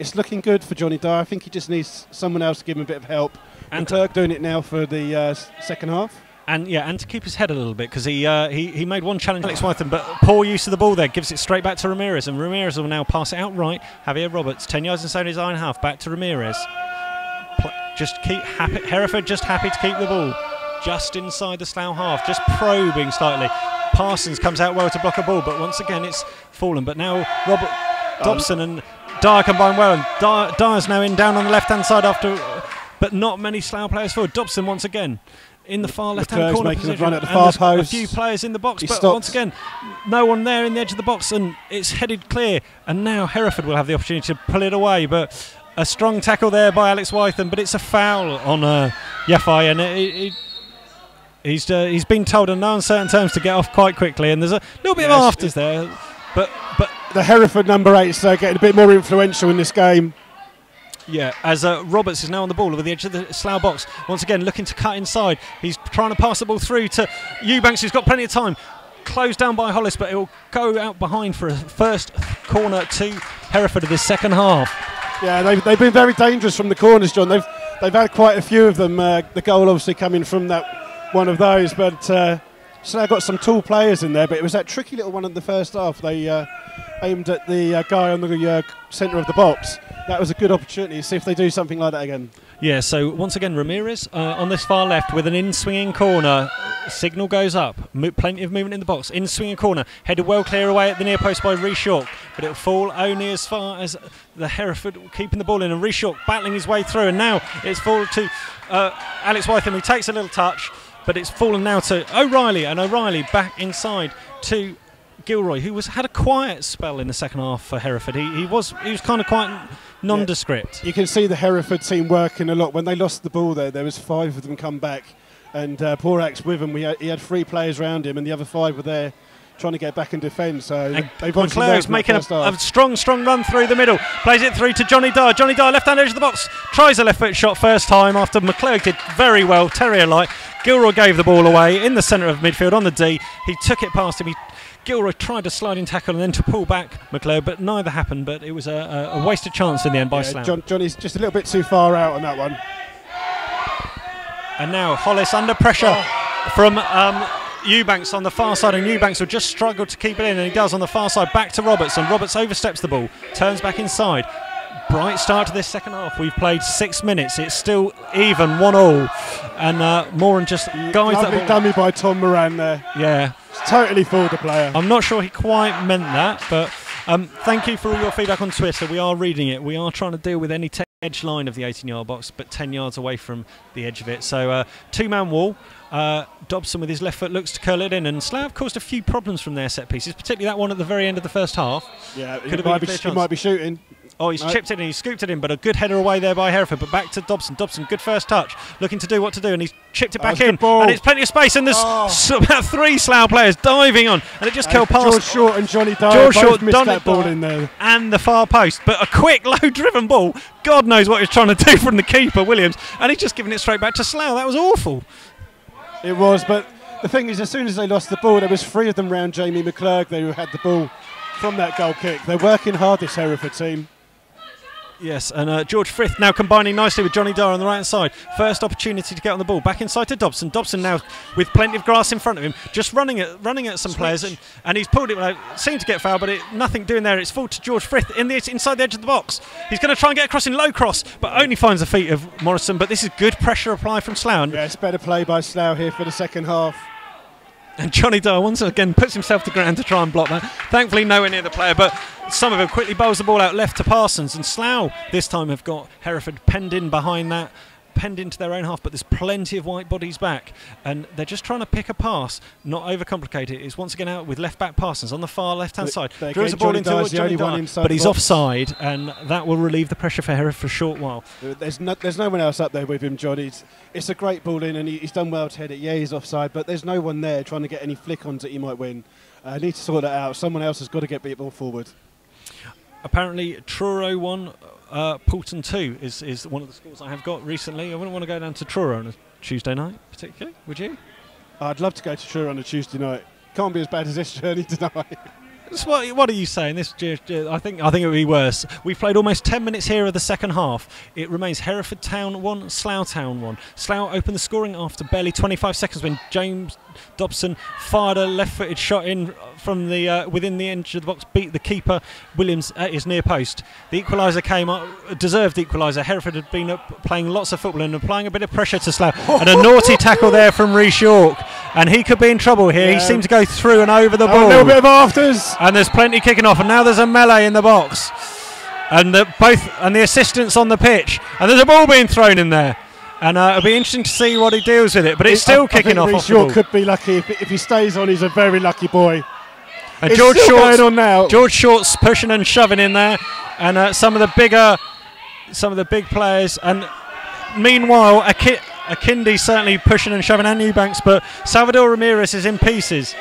it's looking good for Johnny Dyer. I think he just needs someone else to give him a bit of help. And Kirk doing it now for the second half. And to keep his head a little bit, because he made one challenge Alex Wytham, but poor use of the ball there, gives it straight back to Ramirez, and Ramirez will now pass it out right. Javier Roberts, 10 yards inside his own half, back to Ramirez. Just keep happy. Hereford just happy to keep the ball just inside the Slough half, just probing slightly. Parsons comes out well to block a ball, but once again it's fallen. But now Dobson and Dyer combine well, and Dyer's now in down on the left-hand side after, but not many Slough players forward. Dobson once again in the far left-hand corner making position, a run at the far post. A few players in the box, but stopped. Once again, no one there in the edge of the box, and it's headed clear. And now Hereford will have the opportunity to pull it away, but a strong tackle there by Alex Wytham, but it's a foul on Yafai, and he's been told in no uncertain terms to get off quite quickly, and there's a little bit of afters there, but the Hereford number 8 is getting a bit more influential in this game. Yeah, as Roberts is now on the ball over the edge of the Slough box. Once again, looking to cut inside. He's trying to pass the ball through to Eubanks, who's got plenty of time. Closed down by Hollis, but it will go out behind for a first corner to Hereford of this second half. Yeah, they've been very dangerous from the corners, John. They've had quite a few of them. The goal obviously coming from that one of those, but Slough got some tall players in there. But it was that tricky little one in the first half. They aimed at the guy on the centre of the box. That was a good opportunity to see if they do something like that again. Yeah, so once again, Ramirez on this far left with an in-swinging corner. Signal goes up. Plenty of movement in the box. In-swinging corner. Headed well clear away at the near post by Rhys York, but it'll fall only as far as the Hereford keeping the ball in. And Rhys York battling his way through. And now it's fallen to Alex Wytham, who takes a little touch, but it's fallen now to O'Reilly. And O'Reilly back inside to Gilroy, who had a quiet spell in the second half for Hereford. He was kind of quite nondescript. Yeah. You can see the Hereford team working a lot. When they lost the ball there was 5 of them come back, and Porax with him. He had 3 players around him, and the other 5 were there trying to get back and defend. So McClure's making a strong run through the middle. Plays it through to Johnny Dyer. Johnny Dyer, left-hand edge of the box. Tries a left-foot shot first time after McClure did very well, terrier-like. Gilroy gave the ball away in the centre of midfield on the D. He took it past him. Gilroy tried a sliding tackle and then to pull back McClure, but neither happened. But it was a wasted chance in the end by Slough. Johnny's just a little bit too far out on that one. And now Hollis under pressure from Eubanks on the far side, and Eubanks will just struggle to keep it in, and he does on the far side. Back to Roberts, and Roberts oversteps the ball, turns back inside. Bright start to this second half. We've played 6 minutes. It's still even 1-1, and Moran just guides that ball. Dummy by Tom Moran there. Yeah. Totally fooled the player. I'm not sure he quite meant that, but thank you for all your feedback on Twitter. We are reading it. We are trying to deal with any edge line of the 18-yard box, but 10 yards away from the edge of it. So 2-man wall. Dobson with his left foot looks to curl it in, and Slough caused a few problems from their set pieces, particularly that one at the very end of the first half. Yeah, he might be shooting. Oh, he's chipped it in, he's scooped it in, but a good header away there by Hereford. But back to Dobson. Dobson, good first touch, looking to do what to do, and he's chipped it back in. And it's plenty of space, and there's about 3 Slough players diving on, and it just curled past. George Short and Johnny Dyer both missed that ball in there. And the far post, but a quick, low-driven ball. God knows what he was trying to do from the keeper, Williams, and he's just given it straight back to Slough. That was awful. It was, but the thing is, as soon as they lost the ball, there was 3 of them round Jamie McClurg who had the ball from that goal kick. They're working hard, this Hereford team. Yes, and George Frith now combining nicely with Johnny Dyer on the right-hand side. First opportunity to get on the ball. Back inside to Dobson. Dobson now with plenty of grass in front of him, just running at some players, and he's pulled it. Seemed to get fouled, but nothing doing there. It's full to George Frith inside the edge of the box. He's going to try and get across in low cross, but only finds the feet of Morrison. But this is good pressure apply from Slough. Yeah, it's better play by Slough here for the second half. And Johnny Dyer once again puts himself to ground to try and block that. Thankfully nowhere near the player, but Somerville quickly bowls the ball out left to Parsons, and Slough this time have got Hereford penned in behind that, penned into their own half, but there's plenty of white bodies back, and they're just trying to pick a pass, not overcomplicate it. It's once again out with left back Parsons on the far left hand side. Drills the ball into Johnny Dyer, but he's offside, and that will relieve the pressure for Hereford for a short while. There's no one else up there with him, Johnny. It's a great ball in, and he's done well to head it. Yeah, he's offside, but there's no one there trying to get any flick-ons that he might win. Need to sort that out. Someone else has got to get the ball forward. Apparently Truro 1, Poulton 2 is one of the scores I have got recently. I wouldn't want to go down to Truro on a Tuesday night particularly, would you? I'd love to go to Truro on a Tuesday night. Can't be as bad as this journey tonight. What are you saying? I think it would be worse. We've played almost 10 minutes here of the second half. It remains Hereford Town 1, Slough Town 1. Slough opened the scoring after barely 25 seconds when James Dobson fired a left-footed shot in from the within the edge of the box, beat the keeper Williams at his near post. The equaliser came up, deserved equaliser. Hereford had been playing lots of football and applying a bit of pressure to Slough, and a naughty tackle there from Rhys York, and he could be in trouble here. He seemed to go through and over the ball. A little bit of afters. And there's plenty kicking off, and now there's a melee in the box, and the assistants on the pitch, and there's a ball being thrown in there, and it'll be interesting to see what he deals with it. But it's still kicking off. Rhys York could be lucky if he stays on. He's a very lucky boy. And George Short's pushing and shoving in there, and some of the big players, and meanwhile Akindi certainly pushing and shoving, and Eubanks, but Salvador Ramirez is in pieces.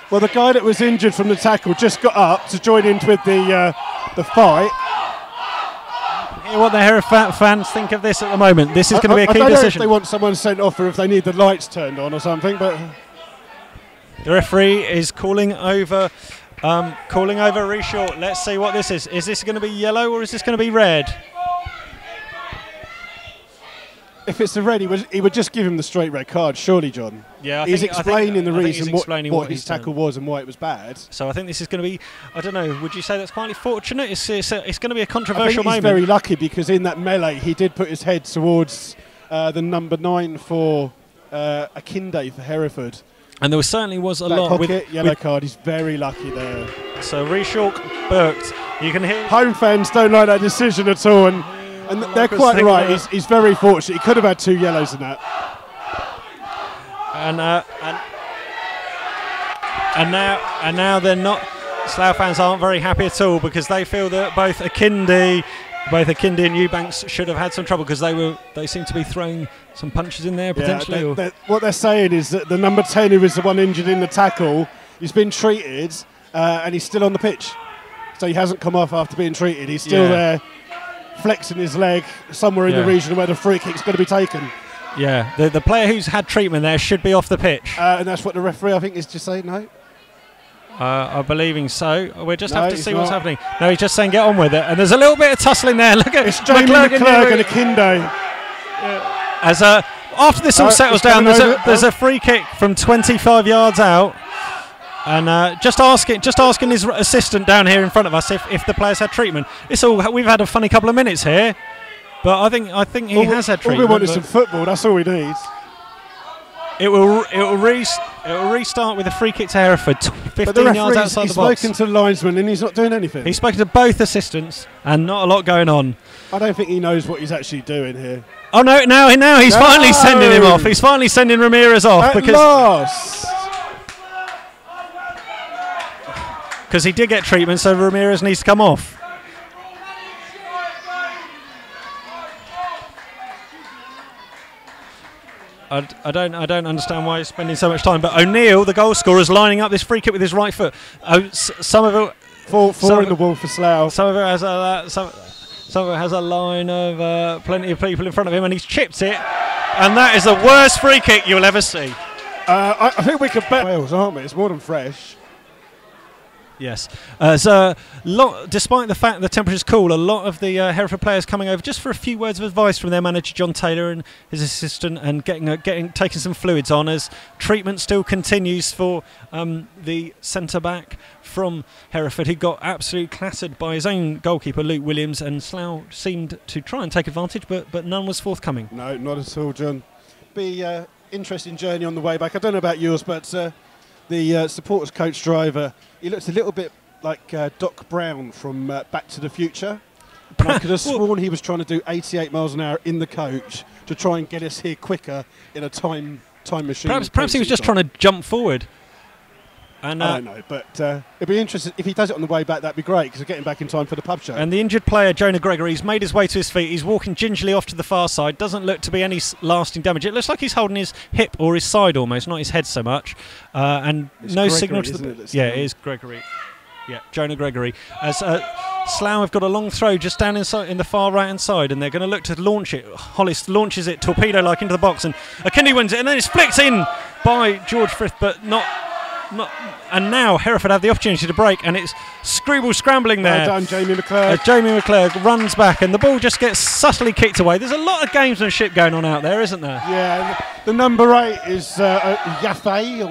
Well, the guy that was injured from the tackle just got up to join in with the fight. What the Hereford fans think of this at the moment? This is going to be a key decision. I don't know if they want someone sent off or if they need the lights turned on or something, but the referee is calling over Rhys Short. Let's see what this is. Is this going to be yellow or is this going to be red? If it's a red, he would just give him the straight red card, surely, John. Yeah, he's explaining the reason what his tackle was and why it was bad. So I think this is going to be, I don't know, would you say that's quite fortunate? It's going to be a controversial moment. He's very lucky because in that melee he did put his head towards the number 9 for Akinde for Hereford. And there certainly was a lot pocket, yellow card. He's very lucky there. So Rhys Short burked. You can hear home fans don't like that decision at all, and they're quite right. He's very fortunate. He could have had 2 yellows in that. And now they're not. Slough fans aren't very happy at all because they feel that both Akinde and Eubanks should have had some trouble because they seem to be throwing some punches in there potentially. What they're saying is that the number 10, who was the one injured in the tackle, he's been treated and he's still on the pitch. So he hasn't come off after being treated. He's still there, flexing his leg somewhere in the region where the free kick's going to be taken. Yeah, the player who's had treatment there should be off the pitch. And that's what the referee, I think, is just saying no. I'm believing so. We'll just have to see what's happening. No, he's just saying get on with it. And there's a little bit of tussling there. Look at it's Jamie McClurg and Akinde. As after this all settles down, there's a free kick from 25 yards out. And just asking his assistant down here in front of us if the players had treatment. We've had a funny couple of minutes here, but I think he has had treatment. All we want is some football. That's all we need. It will restart with a free kick to Hereford, 15 yards outside the box. He's spoken to the linesman and he's not doing anything. He's spoken to both assistants and not a lot going on. I don't think he knows what he's actually doing here. Oh no! Now he's finally sending him off. He's finally sending Ramirez off because he did get treatment, so Ramirez needs to come off. I don't understand why he's spending so much time. But O'Neill, the goal scorer, is lining up this free kick with his right foot. Some of it four in the wall for Slough. Some of it has a line of plenty of people in front of him, and he's chipped it. And that is the worst free kick you'll ever see. I think we could bet Wales, aren't we? It's more than fresh. Yes. Despite the fact the temperature's cool, a lot of the Hereford players coming over just for a few words of advice from their manager John Taylor and his assistant, and taking some fluids on as treatment still continues for the centre back from Hereford, who got absolutely clattered by his own goalkeeper Luke Williams, and Slough seemed to try and take advantage, but none was forthcoming. No, not at all, John. Be interesting journey on the way back. I don't know about yours, but the supporters coach driver, he looks a little bit like Doc Brown from Back to the Future. And I could have sworn he was trying to do 88 miles an hour in the coach to try and get us here quicker in a time machine. Perhaps he was just trying to jump forward. And, I don't know, but it'd be interesting if he does it on the way back. That'd be great because we're getting back in time for the pub show. And the injured player Jonah Gregory's made his way to his feet. He's walking gingerly off to the far side. Doesn't look to be any lasting damage. It looks like he's holding his hip or his side almost, not his head so much. And it's no Gregory, signal to it, yeah, it is Gregory. Yeah, Jonah Gregory. As Slough have got a long throw just down inside in the far right hand side, and they're going to look to launch it. Hollis launches it torpedo-like into the box, and Akindi wins it, and then it's flicked in by George Frith, but not. And now Hereford have the opportunity to break, and it's Screwball scrambling there. Well done, Jamie McClurg. Jamie McClurg runs back, and the ball just gets subtly kicked away. There's a lot of gamesmanship going on out there, isn't there? Yeah, the number 8 is Yafai.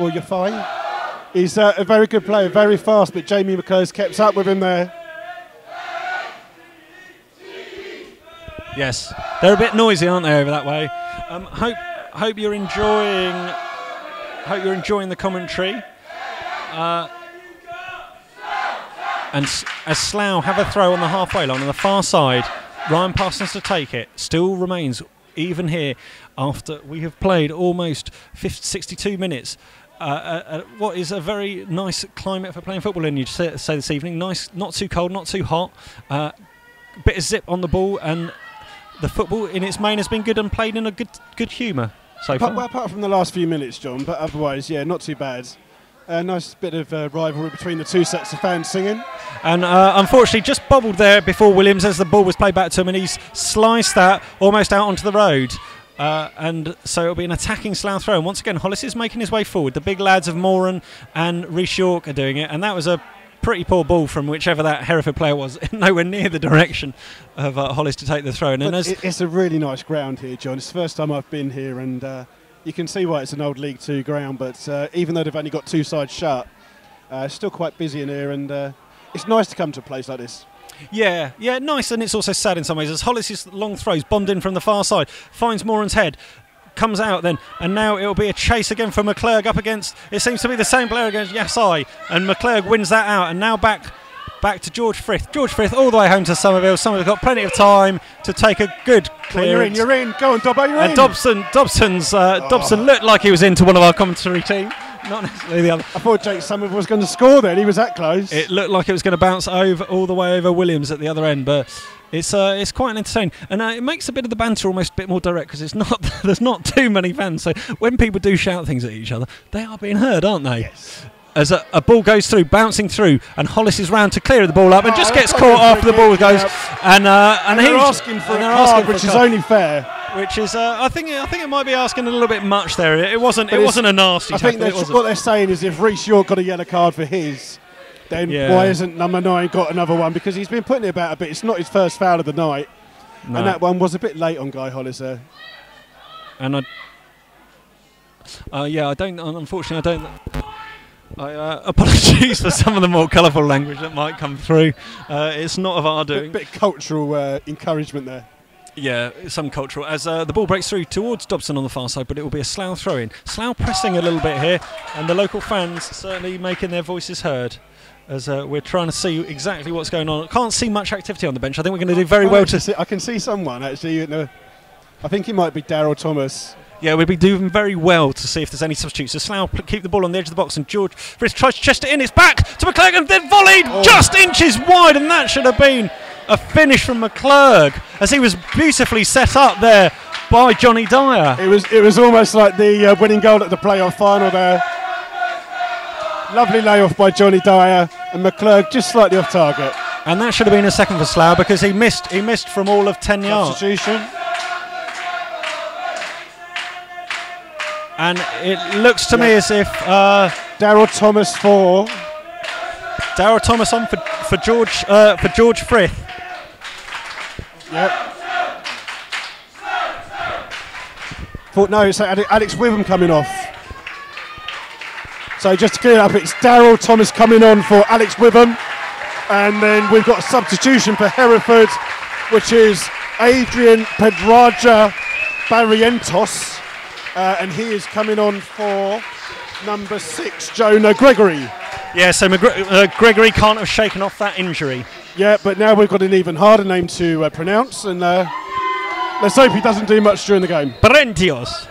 He's a very good player, very fast, but Jamie McClurg's kept up with him there. Yes, they're a bit noisy, aren't they, over that way? Hope you're enjoying. Hope you're enjoying the commentary. And as Slough have a throw on the halfway line on the far side, Ryan Parsons to take it. Still remains even here after we have played almost 62 minutes. What is a very nice climate for playing football in, you'd say this evening. Nice, not too cold, not too hot. Bit of zip on the ball, and the football in its main has been good and played in a good humour so far. Well, apart from the last few minutes, John, but otherwise, yeah, not too bad. A nice bit of rivalry between the two sets of fans singing. And unfortunately just bobbled there before Williams as the ball was played back to him, and he's sliced that almost out onto the road. And so it'll be an attacking Slough throw. And once again, Hollis is making his way forward. The big lads of Moran and Rhys York are doing it. And that was a pretty poor ball from whichever that Hereford player was, nowhere near the direction of Hollis to take the throw. And it's a really nice ground here, John. It's the first time I've been here, and you can see why it's an old League 2 ground, but even though they've only got two sides shut, it's still quite busy in here, and it's nice to come to a place like this. Yeah, nice, and it's also sad in some ways, as Hollis' long throws bombed in from the far side, finds Moran's head, comes out then, and now it'll be a chase again for McClurg up against, it seems to be the same player against Yasai, and McClurg wins that out, and now back to George Frith. George Frith all the way home to Somerville. Somerville got plenty of time to take a good clearance. You're in. Go on, Dobbo, you're in. And Dobson looked like he was into one of our commentary team, not necessarily the other. I thought Jake Somerville was going to score then. He was that close. It looked like it was going to bounce over all the way over Williams at the other end, but it's quite an entertaining, and it makes a bit of the banter almost a bit more direct because there's not too many fans. So when people do shout things at each other, they are being heard, aren't they? Yes. As a ball goes through, bouncing through, and Hollis is round to clear the ball up, and just gets caught after the ball goes. And they're asking for a card, which is only fair. Which is, I think it might be asking a little bit much there. It wasn't a nasty. I think what they're saying is if Rhys York got a yellow card for his, then why isn't number 9 got another one? Because he's been putting it about a bit. It's not his first foul of the night, and that one was a bit late on Guy Hollis there. And unfortunately, I don't. Apologies for some of the more colourful language that might come through. It's not of our doing. Bit of cultural encouragement there. Yeah, some cultural. As the ball breaks through towards Dobson on the far side, but it will be a Slough throw-in. Slough pressing a little bit here, and the local fans certainly making their voices heard. As we're trying to see exactly what's going on. I can't see much activity on the bench. I think we're going to do very well to... I can see someone, actually. I think it might be Daryl Thomas. Yeah, we'd be doing very well to see if there's any substitutes. So Slough keep the ball on the edge of the box, and George Frith tries to chest it in. It's back to McClurg, and then volleyed just inches wide, and that should have been a finish from McClurg, as he was beautifully set up there by Johnny Dyer. It was almost like the winning goal at the playoff final there. Lovely layoff by Johnny Dyer, and McClurg just slightly off target. And that should have been a second for Slough, because he missed from all of 10 yards. Substitution. And it looks to me as if Daryl Thomas 4, Darryl Thomas on for George Frith. Yep. No, it's Alex Witham coming off. So just to clear up, it's Darryl Thomas coming on for Alex Witham, and then we've got a substitution for Hereford, which is Adrian Pedraja Barrientos, and he is coming on for number 6, Jonah Gregory. Yeah, so Gregory can't have shaken off that injury. Yeah, but now we've got an even harder name to pronounce, and let's hope he doesn't do much during the game. Barrientos.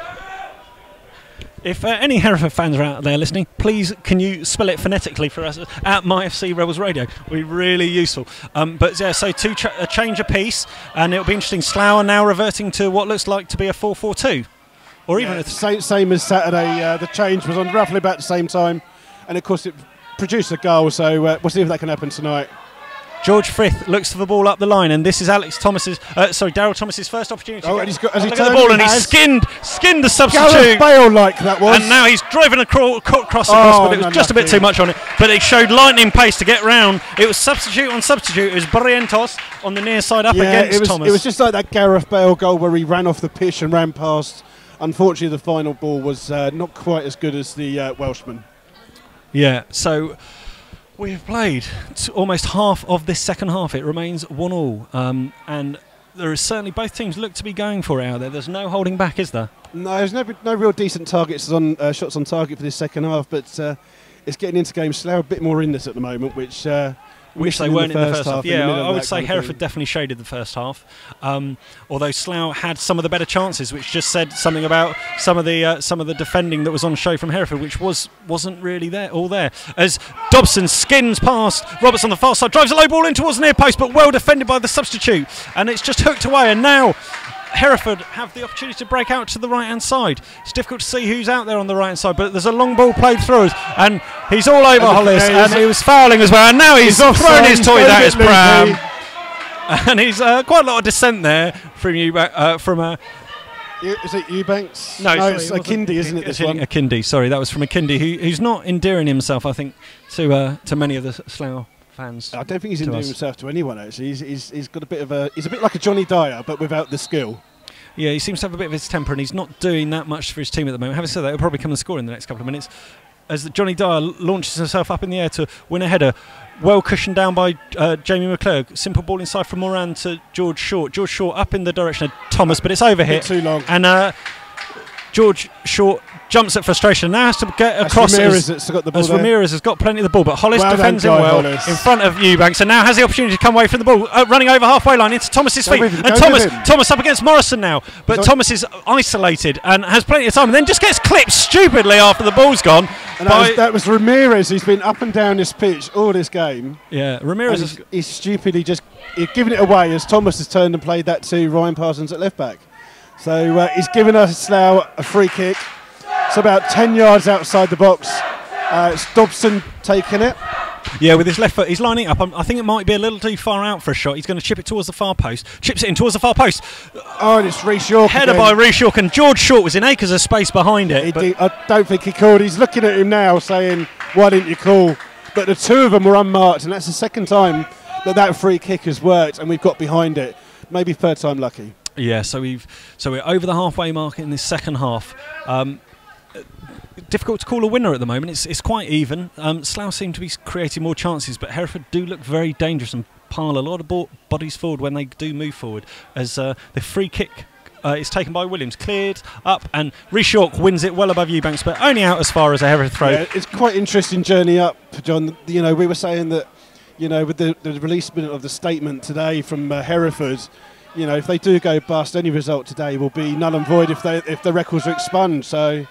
If any Hereford fans are out there listening, please can you spell it phonetically for us at MyFC Rebels Radio? We're really useful. But yeah, so a change apiece, and it'll be interesting. Slough are now reverting to what looks like to be a 4-4-2, or even same as Saturday. The change was on roughly about the same time, and of course it produced a goal. So we'll see if that can happen tonight. George Frith looks for the ball up the line, and this is Darryl Thomas's first opportunity. Oh, and he's got the ball, and he skinned the substitute. Gareth Bale like that was. And now he's driven across the cross, but it was just a bit too much on it. But it showed lightning pace to get round. It was substitute on substitute. It was Barrientos on the near side up against Thomas. It was just like that Gareth Bale goal where he ran off the pitch and ran past. Unfortunately, the final ball was not quite as good as the Welshman. Yeah, so we have played almost half of this second half. It remains 1-1, and there is certainly both teams look to be going for it out there. There's no holding back, is there? No, there's no real decent targets on shots on target for this second half, but it's getting into games. Slough a bit more in this at the moment, which they weren't in the first half. Yeah, I would say Hereford definitely shaded the first half, although Slough had some of the better chances, which just said something about some of the defending that was on show from Hereford, which wasn't really there. As Dobson skins past Roberts on the far side, drives a low ball in towards the near post, but well defended by the substitute, and it's just hooked away. And now Hereford have the opportunity to break out to the right-hand side. It's difficult to see who's out there on the right-hand side, but there's a long ball played through, and he's all over Hollis, and he was fouling as well, and now he's thrown his toy at his pram. And he's quite a lot of dissent there from you, is it Eubanks? No, it's Akindi, isn't it? This one, Akindi. Sorry, that was from Akindi, who's not endearing himself, I think, to many of the Slough fans. I don't think he's endearing himself to anyone. Actually, he's got a bit of he's a bit like a Johnny Dyer, but without the skill. Yeah, he seems to have a bit of his temper, and he's not doing that much for his team at the moment. Having said that, he'll probably come and score in the next couple of minutes, as Johnny Dyer launches himself up in the air to win a header, well cushioned down by Jamie McClurg. Simple ball inside from Moran to George Short. George Short up in the direction of Thomas, but it's overhit. Too long. And George Short jumps at frustration. Now has to get across. Ramirez has got plenty of the ball, but Hollis defends him well in front of Eubanks, and now has the opportunity to come away from the ball, running over halfway line into Thomas's feet. And Thomas up against Morrison now, but Thomas is isolated and has plenty of time, and then just gets clipped stupidly after the ball's gone. And that was Ramirez. He's been up and down this pitch all this game. Yeah, Ramirez he's stupidly just given it away as Thomas has turned and played that to Ryan Parsons at left back. So he's given us Slough a free kick. It's about 10 yards outside the box. It's Dobson taking it. Yeah, with his left foot, he's lining up. I think it might be a little too far out for a shot. He's going to chip it towards the far post. Chips it in towards the far post. Oh, and it's Rhys York. Header by Rhys York, and George Short was in acres of space behind it. I don't think he called. He's looking at him now saying, why didn't you call? But the two of them were unmarked, and that's the second time that free kick has worked, and we've got behind it. Maybe third time lucky. Yeah, so we're over the halfway mark in this second half. Difficult to call a winner at the moment. It's quite even. Slough seem to be creating more chances, but Hereford do look very dangerous and pile a lot of bodies forward when they do move forward. As the free kick is taken by Williams, cleared up, and Rhys York wins it well above Eubanks, but only out as far as a Hereford throw. Yeah, it's quite interesting journey up, John. You know, we were saying that, you know, with the release of the statement today from Hereford, you know, if they do go bust, any result today will be null and void if the records are expunged. So.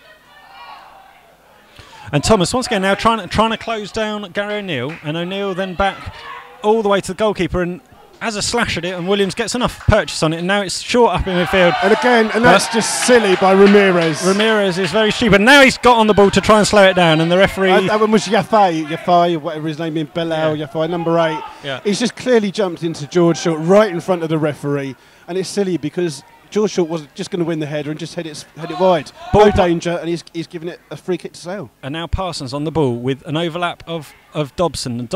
And Thomas once again now trying to close down Gary O'Neill, and O'Neill then back all the way to the goalkeeper and has a slash at it, and Williams gets enough purchase on it, and now it's short up in midfield. And again, and that's just silly by Ramirez. Ramirez is very stupid. Now he's got on the ball to try and slow it down, and the referee. That one was Yafai, whatever his name is, Belal, yeah. Yafai, number 8. Yeah. He's just clearly jumped into George Short right in front of the referee, and it's silly because George Short was just going to win the header and just head it wide. No danger, and he's giving it a free kick to Slough. And now Parsons on the ball with an overlap of of Dobson,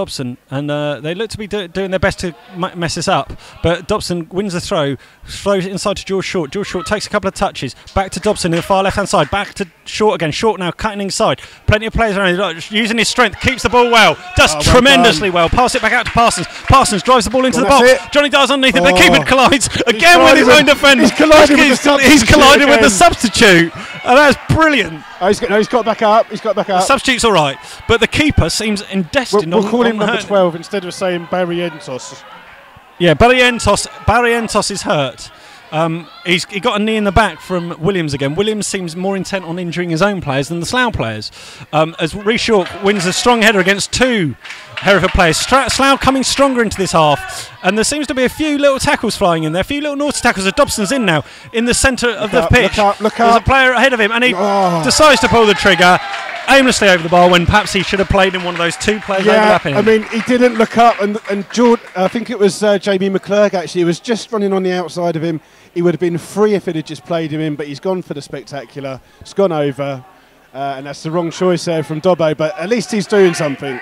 and they look to be doing their best to mess this up. But Dobson wins the throw, throws it inside to George Short. George Short takes a couple of touches, back to Dobson in the far left-hand side, back to Short again. Short now cutting inside. Plenty of players around, using his strength, keeps the ball well, does tremendously well. Pass it back out to Parsons. Parsons drives the ball into the box. Johnny Dyer's underneath it. The keeper collides again with his own defender. He's collided with the substitute. And that's brilliant. He's got back up. The substitute's all right, but the keeper seems destined. We'll call him number 12 instead of saying Barrientos. Yeah, Barrientos is hurt. He got a knee in the back from Williams again. Williams seems more intent on injuring his own players than the Slough players. As Rhys York wins a strong header against two Hereford players. Slough coming stronger into this half, and there seems to be a few little tackles flying in there, a few little naughty tackles. As Dobson's in now in the centre of the pitch. There's a player ahead of him, and he decides to pull the trigger aimlessly over the bar when perhaps he should have played in one of those two players overlapping him. I mean, he didn't look up, and George, I think it was Jamie McClurg actually, he was just running on the outside of him. He would have been free if it had just played him in, but he's gone for the spectacular. It's gone over, and that's the wrong choice there from Dobbo, but at least he's doing something.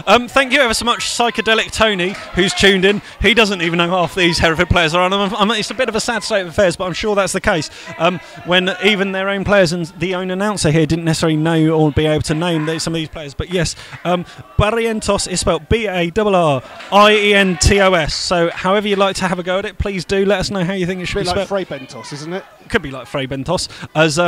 Thank you ever so much, Psychedelic Tony, who's tuned in. He doesn't even know half these Hereford players are on. It's a bit of a sad state of affairs, but I'm sure that's the case. When even their own players and the own announcer here didn't necessarily know or be able to name some of these players. But yes, Barrientos is spelled Barrientos. So however you'd like to have a go at it, please do let us know how you think it should be spelled. A bit like Frey Bentos, isn't it? Could be like Frey Bentos. As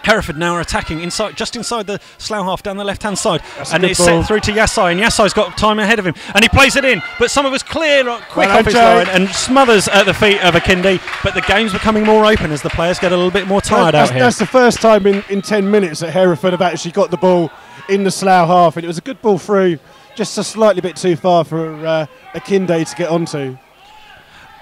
Hereford now are attacking just inside the Slough half down the left-hand side, and it's set through to Yassai, and Yassai's got time ahead of him, and he plays it in, but some of us clear quick off his line and smothers at the feet of Akinde, but the game's becoming more open as the players get a little bit more tired out here. That's the first time in 10 minutes that Hereford have actually got the ball in the Slough half, and it was a good ball through, just a slightly bit too far for Akinde to get onto.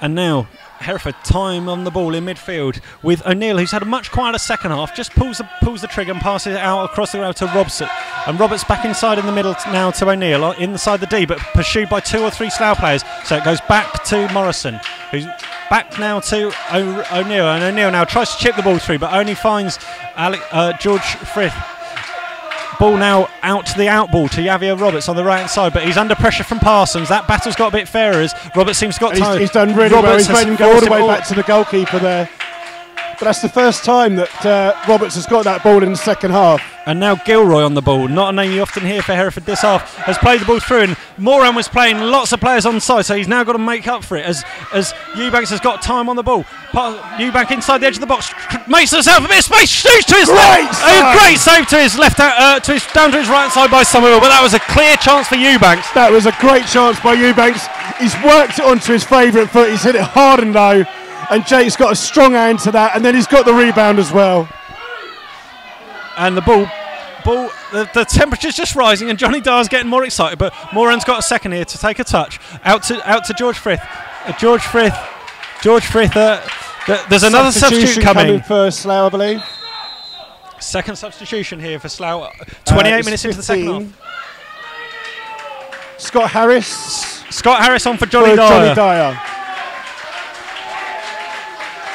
And now Hereford time on the ball in midfield with O'Neill, who's had a much quieter second half, just pulls the trigger and passes it out across the road to Roberts. And Roberts back inside in the middle now to O'Neill, inside the D, but pursued by 2 or 3 Slough players. So it goes back to Morrison, who's back now to O'Neill. And O'Neill now tries to chip the ball through, but only finds George Frith. Ball now out to the out ball to Javier Roberts on the right hand side, but he's under pressure from Parsons. That battle's got a bit fairer as Roberts seems to have got time. He's done really well. He's made him go all the way back to the goalkeeper there. But that's the first time that Roberts has got that ball in the second half. And now Gilroy on the ball, not a name you often hear for Hereford this half, has played the ball through, and Moran was playing lots of players on side, so he's now got to make up for it as Eubanks has got time on the ball. Eubank inside the edge of the box, makes himself a bit of space, shoots to his left. Great save to his left, down to his right side by Somerville, but that was a clear chance for Eubanks. That was a great chance by Eubanks. He's worked it onto his favourite foot, he's hit it hard and low. And Jake's got a strong hand to that, and then he's got the rebound as well. And the ball, the temperature's just rising, and Johnny Dyer's getting more excited. But Moran's got a second here to take a touch out to George Frith. George Frith. There's another substitution coming for Slough, I believe. Second substitution here for Slough. 28 minutes into the second half. Scott Harris on for Johnny Dyer.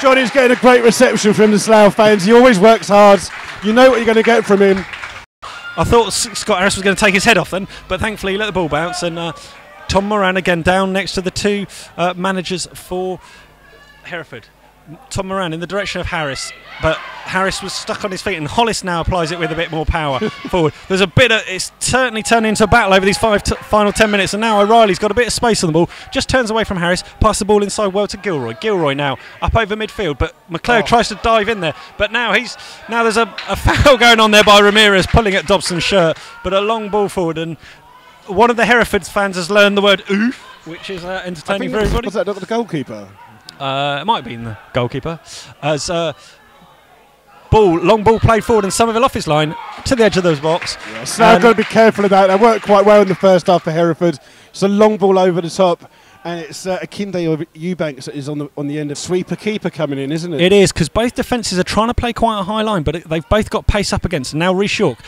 Johnny's getting a great reception from the Slough fans. He always works hard. You know what you're going to get from him. I thought Scott Harris was going to take his head off then, but thankfully he let the ball bounce. And Tom Moran again down next to the 2 managers for Hereford. Tom Moran in the direction of Harris, but Harris was stuck on his feet, and Hollis now applies it with a bit more power forward. There's a bit of, it's certainly turned into a battle over these final 10 minutes, and now O'Reilly's got a bit of space on the ball, just turns away from Harris, passes the ball inside well to Gilroy. Gilroy now up over midfield, but McClurg tries to dive in there, but now there's a foul going on there by Ramirez pulling at Dobson's shirt, but a long ball forward, and one of the Hereford fans has learned the word oof, which is entertaining for everybody. Was that not the goalkeeper? It might have been the goalkeeper. As long ball played forward, and Somerville off his line to the edge of the box. Yeah, so I've got to be careful of that. That worked quite well in the first half for Hereford. It's a long ball over the top, and it's Akinde or Eubanks that is on the end of sweeper keeper coming in, isn't it? It is, because both defences are trying to play quite a high line, but they've both got pace up against. And now Rhys York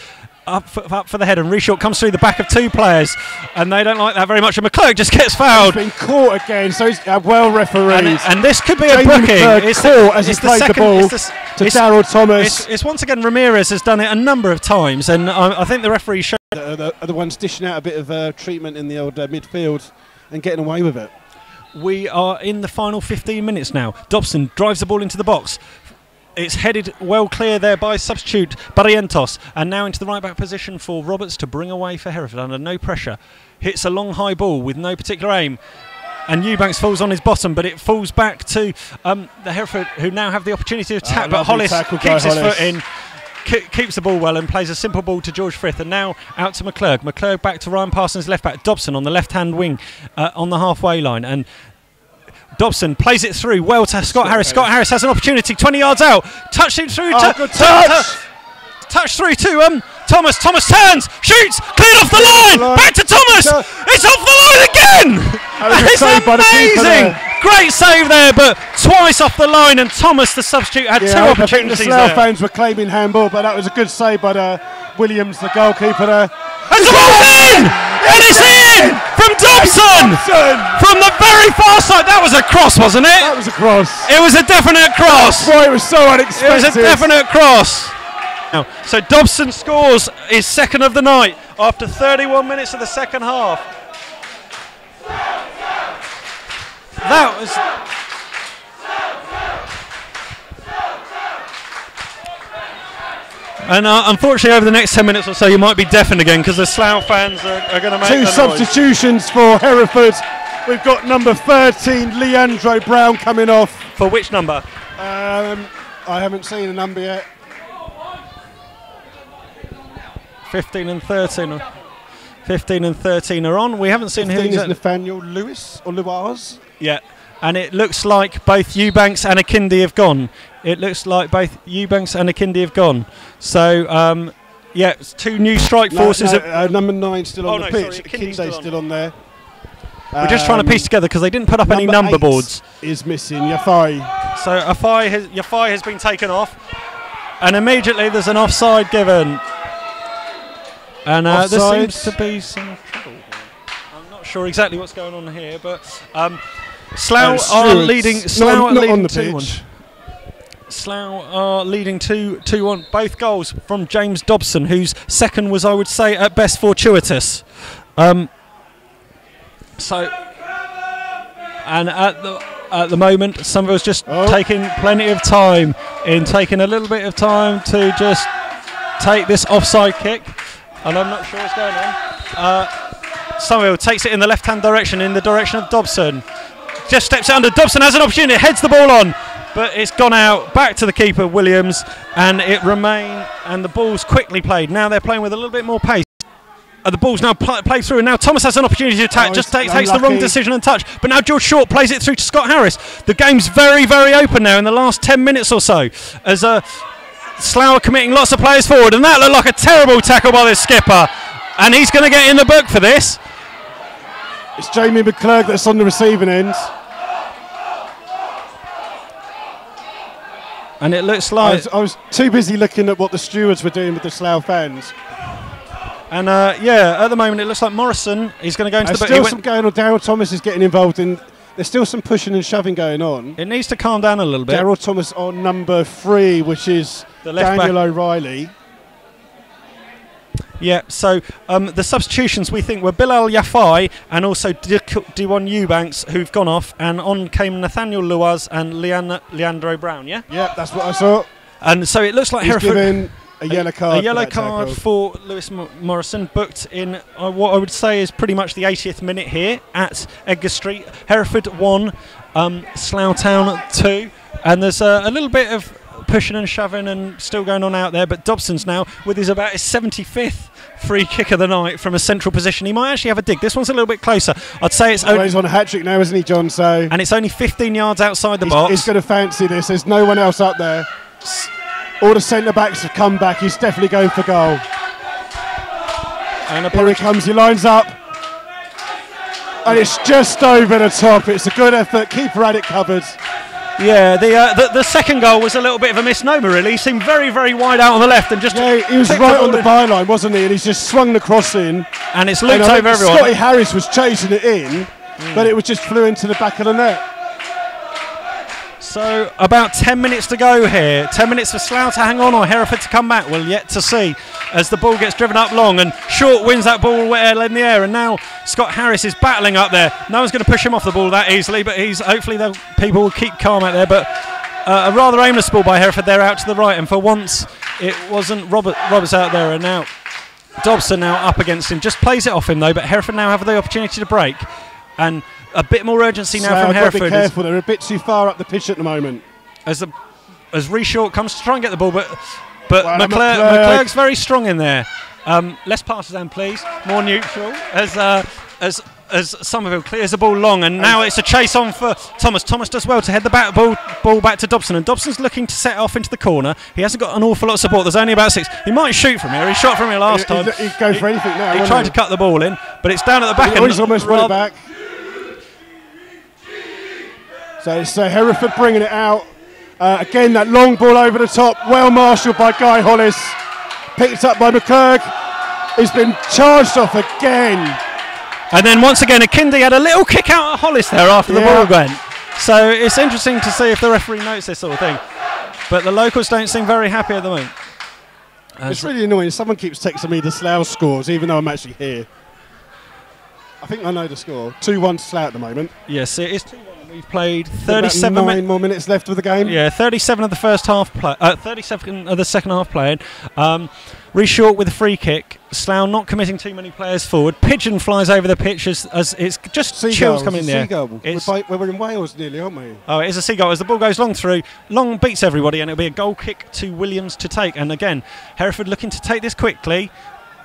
up for the head, and Rhys York comes through the back of 2 players, and they don't like that very much, and McClurg just gets fouled. He's been caught again, so he's well refereed. And this could be a booking. It's caught as he played the ball. Daryl Thomas. It's once again Ramirez has done it a number of times, and I think the referee showed The ones dishing out a bit of treatment in the old midfield and getting away with it. We are in the final 15 minutes now. Dobson drives the ball into the box. It's headed well clear there by substitute Barrientos, and now into the right back position for Roberts to bring away for Hereford under no pressure. Hits a long high ball with no particular aim, and Eubanks falls on his bottom, but it falls back to the Hereford, who now have the opportunity to attack, but Hollis keeps his foot in, keeps the ball well and plays a simple ball to George Frith, and now out to McClurg. McClurg back to Ryan Parsons, left back. Dobson on the left hand wing on the halfway line, and Dobson plays it through well to Scott Harris. Scott Harris has an opportunity 20 yards out, touched him through touch through to Thomas. Thomas turns, shoots, cleared off the line, back to Thomas. It's off the line again. It's amazing. Great save there, but twice off the line, and Thomas, the substitute, had two opportunities. The Slough fans were claiming handball, but that was a good save by Williams, the goalkeeper there. And the ball's in! And it's in! From Dobson! From the very far side. That was a cross, wasn't it? That was a cross. It was a definite cross. That's why it was so unexpected. It was a definite cross. So Dobson scores his second of the night after 31 minutes of the second half. That was... And unfortunately, over the next 10 minutes or so, you might be deafened again because the Slough fans are going to make two substitutions for Hereford. We've got number 13, Leandro Brown, coming off. For which number? I haven't seen a number yet. 15 and 13. 15 and 13 are on. We haven't seen who is Nathaniel Lewis or Luars. Yeah, and it looks like both Eubanks and Akindi have gone. It looks like both Eubanks and Akindi have gone. So, yeah, it's two new strike forces. Number 9 still on the pitch. Sorry, Akinde's still on there. We're just trying to piece together because they didn't put up any number boards. Is missing Yafai. So Yafai has been taken off, and immediately there's an offside given. And there seems to be some trouble. I'm not sure exactly what's going on here, but Slough are leading. Slough are leading 2-1. Slough are leading 2-1. Both goals from James Dobson, whose second was, I would say, at best fortuitous. So, and at the moment, Somerville's just taking plenty of time, taking a little bit of time to just take this offside kick. And I'm not sure what's going on. Somerville takes it in the left-hand direction, in the direction of Dobson. Just steps it under. Dobson has an opportunity, heads the ball on, but it's gone out, back to the keeper, Williams, and it remained, and the ball's quickly played. Now they're playing with a little bit more pace. The ball's now played through, and now Thomas has an opportunity to attack, just takes the wrong decision and touch. But now George Short plays it through to Scott Harris. The game's very, very open now in the last 10 minutes or so, as Slough are committing lots of players forward, and that looked like a terrible tackle by the skipper, and he's going to get in the book for this. It's Jamie McClurg that's on the receiving end. And it looks like... I was too busy looking at what the stewards were doing with the Slough fans. And yeah, at the moment it looks like Morrison is going to go into the book. There's still some going on. Daryl Thomas is getting involved in... There's still some pushing and shoving going on. It needs to calm down a little bit. Daryl Thomas on number 3, which is Daniel O'Reilly. Yeah, so the substitutions we think were Bilal Yafai and also Diwan Eubanks, who've gone off, and on came Nathaniel Luaz and Leandro Brown, yeah? Yeah, that's what I saw. And so it looks like Hereford... given a yellow card. A yellow card for Lewis Morrison, booked in what I would say is pretty much the 80th minute here at Edgar Street. Hereford 1, Slough Town 2, and there's a little bit of pushing and shoving and still going on out there, but Dobson's now with his 75th free kick of the night from a central position. He might actually have a dig. This one's a little bit closer. I'd say it's only... he's on a hat-trick now, isn't he, John? So and it's only 15 yards outside the box. He's going to fancy this. There's no one else up there. All the centre-backs have come back. He's definitely going for goal. And here he comes. He lines up. And it's just over the top. It's a good effort. Keeper had it covered. Yeah, the second goal was a little bit of a misnomer, really. He seemed very, very wide out on the left and just... Yeah, he was right on the byline, wasn't he? And he's just swung the cross in. And it's looped over everyone. Scotty Harris was chasing it in, but it was just flew into the back of the net. So about 10 minutes to go here. 10 minutes for Slough to hang on or Hereford to come back. We'll yet to see as the ball gets driven up long, and Short wins that ball in the air, and now Scott Harris is battling up there. No one's going to push him off the ball that easily, but hopefully the people will keep calm out there. But a rather aimless ball by Hereford there out to the right, and for once it wasn't Roberts out there, and now Dobson now up against him. Just plays it off him though, but Hereford now have the opportunity to break, and a bit more urgency now from Hereford. Be careful, they're a bit too far up the pitch at the moment. As Reshort comes to try and get the ball, but McClurg's very strong in there. Less partisan, please. More neutral. As Somerville clears the ball long, and now it's a chase on for Thomas. Thomas does well to head the ball back to Dobson, and Dobson's looking to set off into the corner. He hasn't got an awful lot of support. There's only about 6. He might shoot from here. He shot from here last time. He'd go for anything now. He tried to cut the ball in, but it's down at the back. He's almost won it back. So it's Hereford bringing it out. Again, that long ball over the top, well marshalled by Guy Hollis. Picked up by McClurg. He's been charged off again. And then once again, Akindi had a little kick out at Hollis there after the ball went. So it's interesting to see if the referee notes this sort of thing. But the locals don't seem very happy at the moment. It's really annoying. Someone keeps texting me the Slough scores, even though I'm actually here. I think I know the score. 2-1 Slough at the moment. Yes, it is 2-1. We've played 37 9 more minutes left of the game. Yeah, 37 of the first half 37 of the second half played. Reshort with a free kick. Slough not committing too many players forward. Pigeon flies over the pitch as it's just chills coming in there. We're in Wales nearly, aren't we? Oh, it is a seagull as the ball goes long through. Long beats everybody, and it'll be a goal kick to Williams to take. And again, Hereford looking to take this quickly.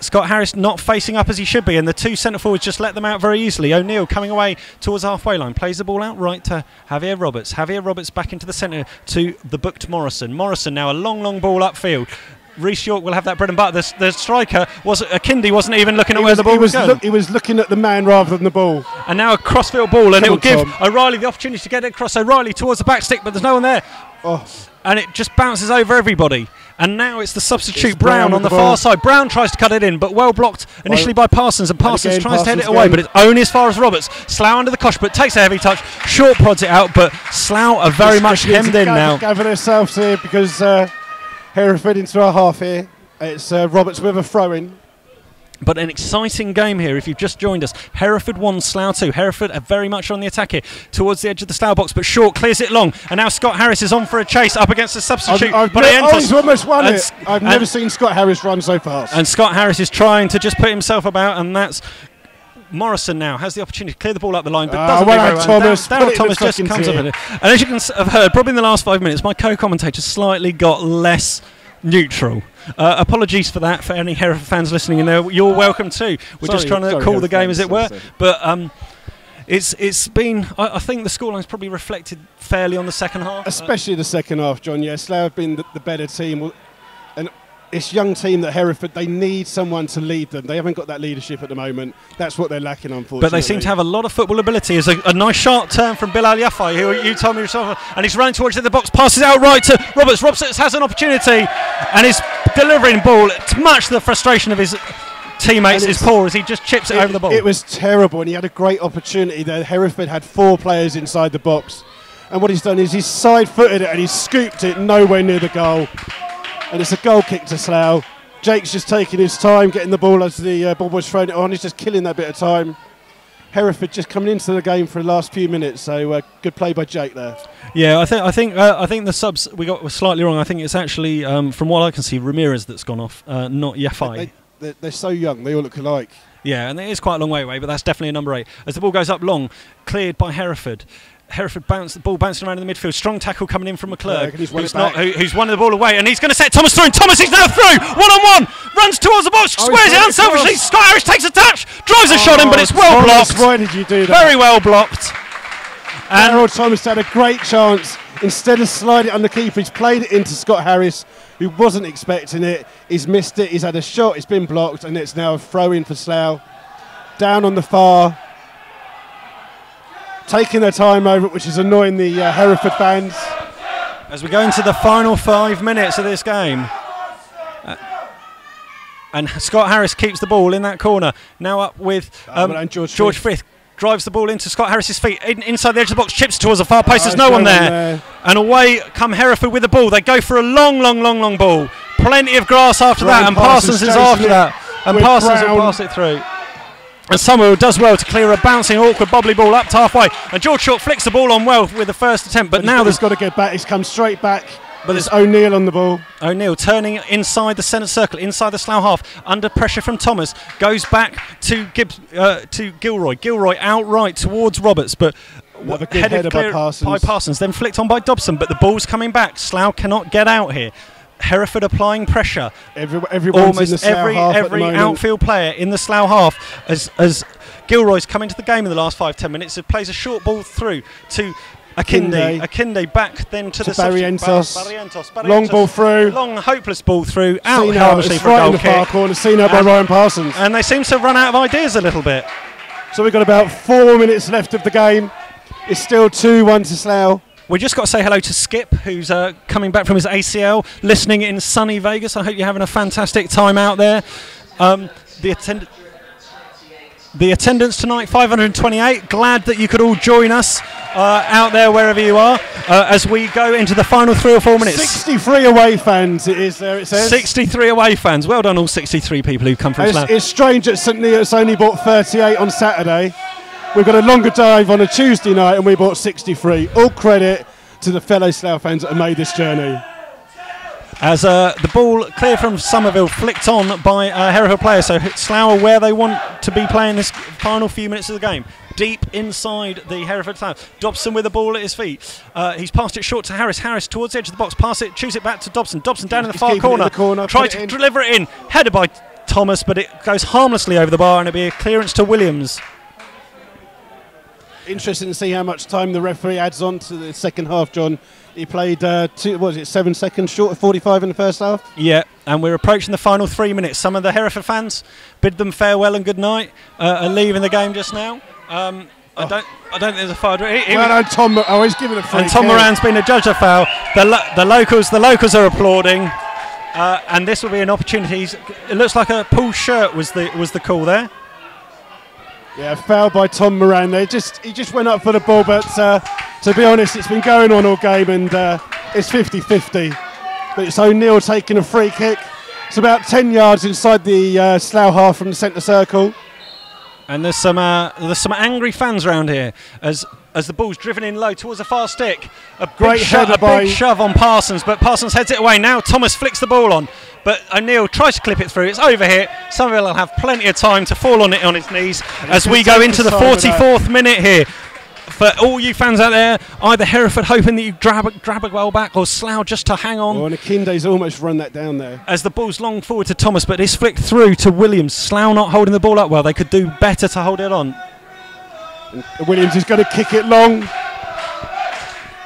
Scott Harris not facing up as he should be, and the two centre forwards just let them out very easily. O'Neill coming away towards the halfway line, plays the ball out right to Javier Roberts. Javier Roberts back into the centre to the booked Morrison. Morrison now a long ball upfield. Reece York will have that bread and butter. The striker Akindi wasn't even looking at where the ball was going. He was looking at the man rather than the ball. And now a crossfield ball, and it will give O'Reilly the opportunity to get it across. O'Reilly towards the back stick, but there's no one there. Oh. And it just bounces over everybody. And now it's the substitute Brown on the far side. Brown tries to cut it in, but well blocked initially by Parsons, and Parsons tries to head it away, but it's only as far as Roberts. Slough under the cosh, but takes a heavy touch. Short prods it out, but Slough are very much hemmed in now. Gather themselves here because Hereford into our half here. It's Roberts with a throw-in. But an exciting game here if you've just joined us. Hereford 1, Slough 2. Hereford are very much on the attack here towards the edge of the Slough box, but Short clears it long, and now Scott Harris is on for a chase up against the substitute. He's almost won it. I've never seen Scott Harris run so fast. And Scott Harris is trying to just put himself about, and that's Morrison now has the opportunity to clear the ball up the line, but doesn't do very well. Thomas just comes up in it. And as you can have heard, probably in the last 5 minutes, my co-commentator slightly got less neutral. Apologies for that for any Hereford fans listening in there. You're welcome too. We're just trying to call the game as it were. But it's been, I think the scoreline's probably reflected fairly on the second half. Especially the second half, John. Yeah, Slough have been the better team. And this young team that Hereford, they need someone to lead them. They haven't got that leadership at the moment. That's what they're lacking, unfortunately. But they seem to have a lot of football ability. It's a nice sharp turn from Bilal Yafai, who you told me yourself, and he's running towards the box, passes out right to Roberts. Roberts has an opportunity, and is delivering ball to much the frustration of his teammates is poor as he just chips it over the ball. It was terrible, and he had a great opportunity there. Hereford had 4 players inside the box, and what he's done is he's side-footed it and he's scooped it nowhere near the goal. And it's a goal kick to Slough. Jake's just taking his time, getting the ball as the ball was thrown it on. He's just killing that bit of time. Hereford just coming into the game for the last few minutes. So good play by Jake there. Yeah, I think the subs we got were slightly wrong. I think it's actually, from what I can see, Ramirez that's gone off, not Yafai. They're so young. They all look alike. Yeah, and it is quite a long way away, but that's definitely a number 8. As the ball goes up long, cleared by Hereford. Hereford the ball bouncing around in the midfield. Strong tackle coming in from McClurg, who's won the ball away, and he's going to set Thomas through. And Thomas is now through, one-on-one, runs towards the box, squares it unselfishly. Scott Harris takes a touch, drives a shot in, but it's well blocked. Why did you do that? Very well blocked. And Harold Thomas had a great chance. Instead of sliding it on the keeper, he's played it into Scott Harris, who wasn't expecting it. He's missed it. He's had a shot. It's been blocked, and it's now a throw-in for Slough. Down on the far. Taking their time over it, which is annoying the Hereford fans. As we go into the final 5 minutes of this game. And Scott Harris keeps the ball in that corner. Now up with George Frith. drives the ball into Scott Harris's feet, inside the edge of the box, chips towards the far post. There's no one there. And away come Hereford with the ball. They go for a long ball. Plenty of grass after that, and Parsons is after that. And Parsons will pass it through. And Somerville does well to clear a bouncing, awkward, bobbly ball up to halfway. And George Short flicks the ball on well with the first attempt. But now he's got to get back. He's come straight back. But there's O'Neill on the ball. O'Neill turning inside the centre circle, inside the Slough half, under pressure from Thomas. Goes back to Gilroy. Gilroy outright towards Roberts, but headed by Parsons. Then flicked on by Dobson, but the ball's coming back. Slough cannot get out here. Hereford applying pressure. Almost every outfield player in the Slough half, as Gilroy's come into the game in the last 5-10 minutes. It plays a short ball through to Akinde back then to the Barrientos. Long ball through. Long hopeless ball through. Out harmlessly for a right goal in the far kick. corner. Seen by Ryan Parsons. And they seem to have run out of ideas a little bit. So we've got about 4 minutes left of the game. It's still 2-1 to Slough. We just got to say hello to Skip, who's coming back from his ACL, listening in sunny Vegas. I hope you're having a fantastic time out there. The attendance tonight, 528. Glad that you could all join us out there wherever you are as we go into the final 3 or 4 minutes. 63 away fans it is there, it says. 63 away fans. Well done all 63 people who've come from Slough. It's strange that St Neots only bought 38 on Saturday. We've got a longer dive on a Tuesday night and we bought 63. All credit to the fellow Slough fans that have made this journey. As the ball clear from Somerville, flicked on by Hereford players, so Slough are where they want to be playing this final few minutes of the game. Deep inside the Hereford Slough. Dobson with the ball at his feet. He's passed it short to Harris. Harris towards the edge of the box. Pass it, choose it back to Dobson. Dobson down in the far corner. Try to deliver it in. Headed by Thomas, but it goes harmlessly over the bar and it'll be a clearance to Williams. Interesting to see how much time the referee adds on to the second half, John. He played, 7 seconds short of 45 in the first half? Yeah, and we're approaching the final 3 minutes. Some of the Hereford fans bid them farewell and good night, are leaving the game just now. I don't think there's a foul. He's given a free kick. And Tom Moran's been adjudged a foul. The locals are applauding, and this will be an opportunity. It looks like a pull shirt was the call there. Yeah, foul by Tom Moran. He just went up for the ball, but to be honest, it's been going on all game, and it's 50-50. But it's O'Neill taking a free kick. It's about 10 yards inside the Slough half from the centre circle. And there's some angry fans around here as the ball's driven in low towards the far stick. A big shove on Parsons, but Parsons heads it away. Now Thomas flicks the ball on, but O'Neill tries to clip it through. It's over here. Somerville will have plenty of time to fall on it on his knees as we go into the 44th minute here. For all you fans out there, either Hereford hoping that you grab a goal back, or Slough just to hang on. Oh, and Akinde's almost run that down there. As the ball's long forward to Thomas, but it's flicked through to Williams. Slough not holding the ball up well. They could do better to hold it on. And Williams is going to kick it long.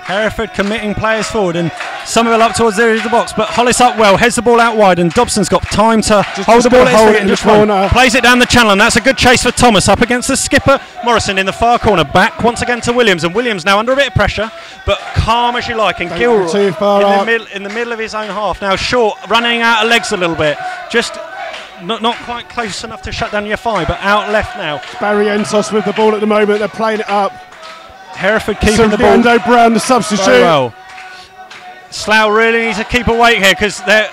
Hereford committing players forward, and Somerville up towards the area of the box, but Hollis up well, heads the ball out wide, and Dobson's got time to hold the ball in the corner. Plays it down the channel, and that's a good chase for Thomas up against the skipper Morrison in the far corner. Back once again to Williams, and Williams now under a bit of pressure, but calm as you like, and Gilroy in the middle of his own half. Now Short running out of legs a little bit, just not quite close enough to shut down your thigh, but out left now. Barrientos with the ball at the moment, they're playing it up. Hereford keeping the ball. Fernando Brown, the substitute. Very well. Slough really needs to keep awake here because there's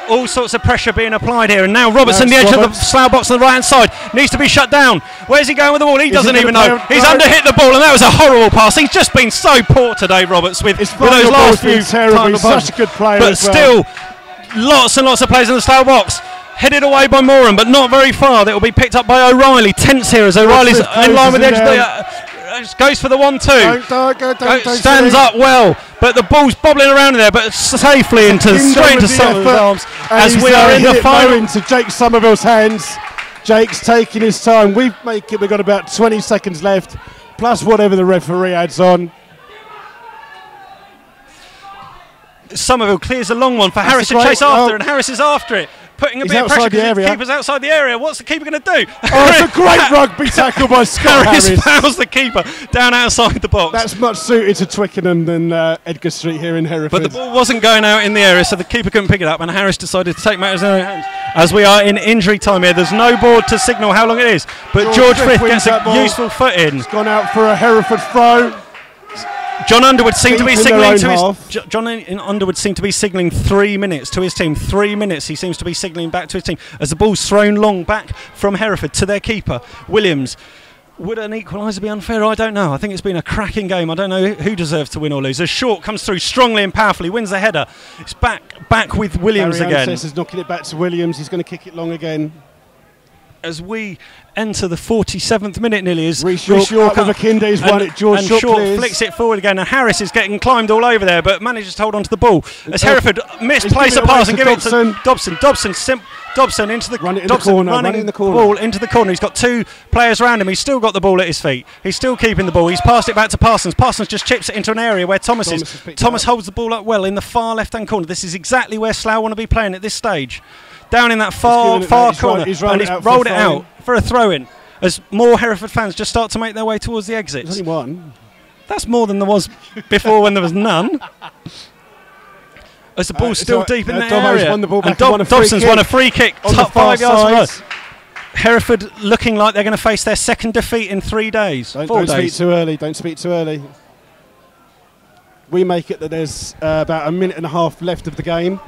all sorts of pressure being applied here. And now Robertson, the edge of the Slough box on the right hand side, needs to be shut down. Where's he going with the ball? He doesn't even know. He's underhit the ball, and that was a horrible pass. He's just been so poor today, Roberts, with those last few. He's such a good player. But still, lots and lots of players in the Slough box. Headed away by Moran, but not very far. That will be picked up by O'Reilly. Tense here as O'Reilly's in line with the edge of the. Goes for the 1-2. Stands up well, but the ball's bobbling around in there, but safely straight into Somerville's arms as we are in the final. Into Jake Somerville's hands. Jake's taking his time. We've got about 20 seconds left, plus whatever the referee adds on. Somerville clears a long one for Harris to chase after, and Harris is after it. putting a bit of pressure because the keeper's outside the area. What's the keeper going to do? Oh, it's a great rugby tackle by Scott Harris. Fouls the keeper down outside the box. That's much suited to Twickenham than Edgar Street here in Hereford. But the ball wasn't going out in the area, so the keeper couldn't pick it up, and Harris decided to take matters in his own hands. As we are in injury time here, there's no board to signal how long it is, but George Frith gets a useful foot in. It's gone out for a Hereford throw. John Underwood seemed to be signalling to his John Underwood seemed to be signalling 3 minutes to his team. 3 minutes he seems to be signalling back to his team as the ball's thrown long back from Hereford to their keeper Williams. Would an equaliser be unfair? I don't know. I think it's been a cracking game. I don't know who deserves to win or lose. As Short comes through strongly and powerfully, wins the header. It's back with Williams again. Is knocking it back to Williams. He's going to kick it long again. As we enter the 47th minute nearly, as Reece York of Akinde's won it. George Short flicks it forward again, and Harris is getting climbed all over there, but manages to hold on to the ball. As Hereford misplace a pass and give it to Dobson. Dobson into the running in the corner. Ball into the corner. He's got two players around him. He's still got the ball at his feet. He's still keeping the ball. He's passed it back to Parsons. Parsons just chips it into an area where Thomas is. Thomas holds the ball up well in the far left-hand corner. This is exactly where Slough want to be playing at this stage. Down in that far corner, and he's rolled it out for a throw-in. As more Hereford fans just start to make their way towards the exits. There's only one. That's more than there was before when there was none. As the ball's still deep in the area. Won the ball back and Dobson's won a free kick top 5 yards from Hereford looking like they're going to face their second defeat in 3 days. Don't speak too early. Don't speak too early. We make it that there's about a minute and a half left of the game.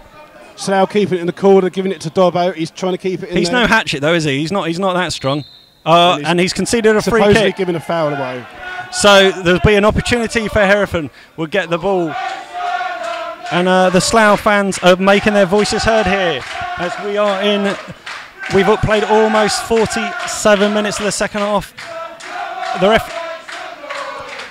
Slough keeping it in the corner, giving it to Dobbo. He's trying to keep it in there. He's no Hatchet though, is he? He's not that strong. And he's conceded a free kick. Supposedly giving a foul away. So there'll be an opportunity for Hereford. We'll get the ball. And the Slough fans are making their voices heard here. As we are in... We've played almost 47 minutes of the second half.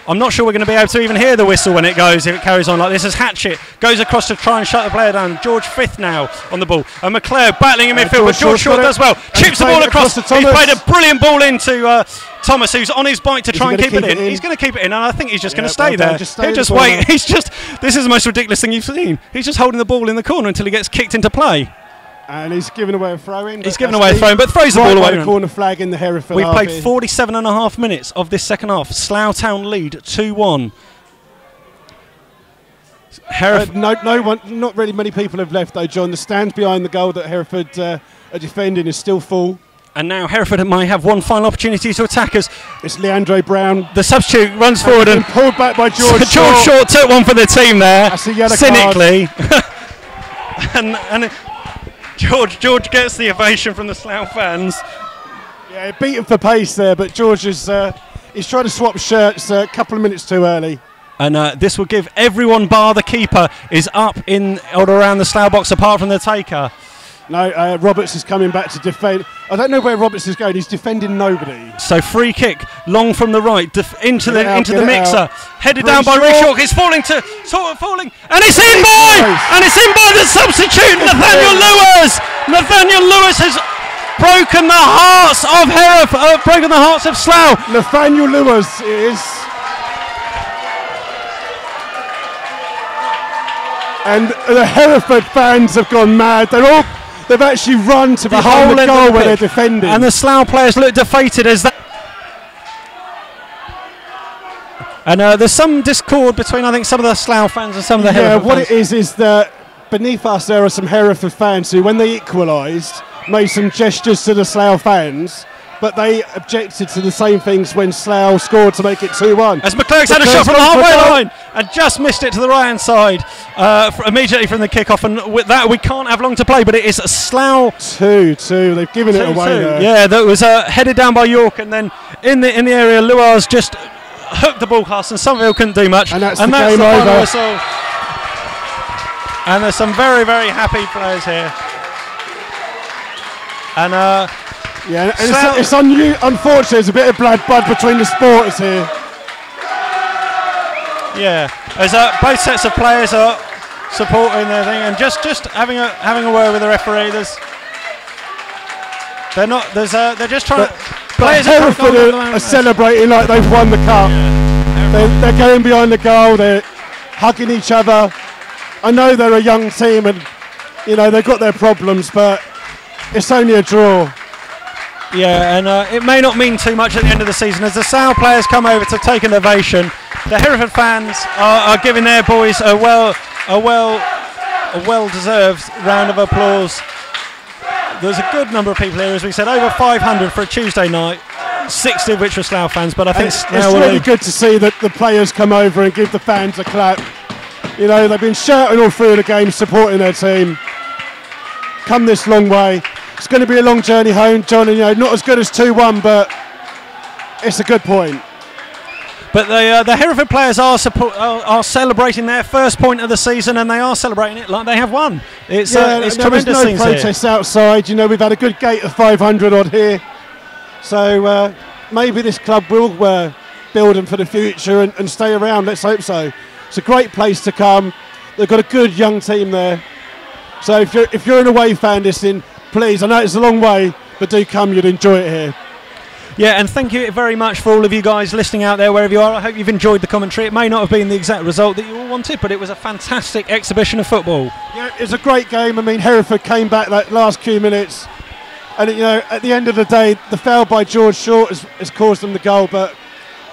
I'm not sure we're going to be able to even hear the whistle when it goes, if it carries on like this, as Hatchet goes across to try and shut the player down. George Frith now on the ball. And McClure battling in midfield, but George Short does well. Chips the ball across. He's played a brilliant ball into Thomas, who's on his bike to try and keep it in. He's going to keep it in, and I think he's just going to stay there. He'll just wait. This is the most ridiculous thing you've seen. He's just holding the ball in the corner until he gets kicked into play. And he's giving away a throw-in. He's giving away a throw-in, but throws the ball away. The corner flag in the Hereford. We've played 47.5 minutes of this second half. Slough Town lead 2-1. Not really many people have left though, John. The stand behind the goal that Hereford are defending is still full. And now Hereford might have one final opportunity to attack us. It's Leandro Brown. The substitute runs forward and pulled back by George. George Short took one for the team there. That's a yellow cynically. and George gets the ovation from the Slough fans. Yeah, beaten for pace there, but George is he's trying to swap shirts a couple of minutes too early. And this will give everyone bar the keeper is up in or around the Slough box apart from the taker. No, Roberts is coming back to defend. I don't know where Roberts is going. He's defending nobody. So free kick, long from the right, into the mixer, headed down by Reece York. It's falling, and it's in by the substitute, Nathaniel Lewis. Nathaniel Lewis has broken the hearts of Hereford, broken the hearts of Slough. Nathaniel Lewis is. And the Hereford fans have gone mad. They've actually run to behind the goal where they're defending. And the Slough players look defeated as that. And there's some discord between, I think, some of the Slough fans and some of the Hereford fans. What it is that beneath us there are some Hereford fans who, when they equalised, made some gestures to the Slough fans, but they objected to the same things when Slough scored to make it 2-1. As McClurk's had a shot from the halfway line and just missed it to the right-hand side immediately from the kick-off. And with that, we can't have long to play, but it is a Slough 2-2. They've given it away there. Yeah, that was headed down by York, and then in the area, Luars just hooked the ball past, and Somerville couldn't do much. And that's the game over. Whistle. And there's some very, very happy players here. And yeah, and it's unfortunate. There's a bit of blood between the supporters here. Yeah, as both sets of players are supporting their thing, and just having a word with the referee. They're just trying to. Players Hereford are celebrating like they've won the cup. Yeah, they're going behind the goal. They're hugging each other. I know they're a young team, and they've got their problems, but it's only a draw. Yeah, and it may not mean too much at the end of the season as the Slough players come over to take an ovation. The Hereford fans are giving their boys a well-deserved round of applause. There's a good number of people here, as we said, over 500 for a Tuesday night, 60 of which were Slough fans. But I think it's really good to see that the players come over and give the fans a clap. You know, they've been shouting all through the game, supporting their team. Come this long way. It's going to be a long journey home, John, and not as good as 2-1, but it's a good point. But the Hereford players are celebrating their first point of the season, and they are celebrating it like they have won. It's tremendous. There's no protests outside. We've had a good gate of 500 odd here, so maybe this club will build them for the future and stay around. Let's hope so. It's a great place to come. They've got a good young team there. So if you're an away fan listening, please, I know it's a long way, but do come. You'd enjoy it here. Yeah, and thank you very much for all of you guys listening out there wherever you are. I hope you've enjoyed the commentary. It may not have been the exact result that you all wanted, but it was a fantastic exhibition of football. Yeah, it was a great game. I mean, Hereford came back that last few minutes, and at the end of the day, the foul by George Short has caused them the goal, but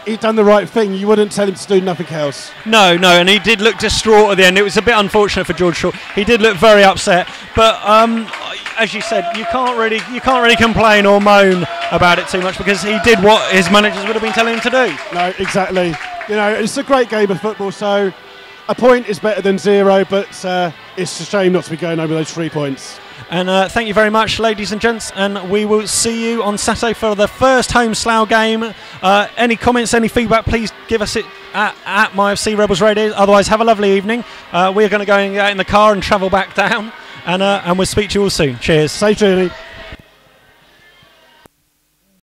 he'd done the right thing. You wouldn't tell him to do nothing else. No, and he did look distraught at the end. It was a bit unfortunate for George Short. He did look very upset, but as you said, you can't really complain or moan about it too much because he did what his managers would have been telling him to do. No, exactly. It's a great game of football, so a point is better than 0, but it's a shame not to be going over those 3 points. And thank you very much, ladies and gents, and we will see you on Saturday for the first home Slough game. Any comments, any feedback, please give us it at MyFC Rebels Radio. Otherwise, have a lovely evening. We're going to go and get in the car and travel back down, and we'll speak to you all soon. Cheers. Safe journey.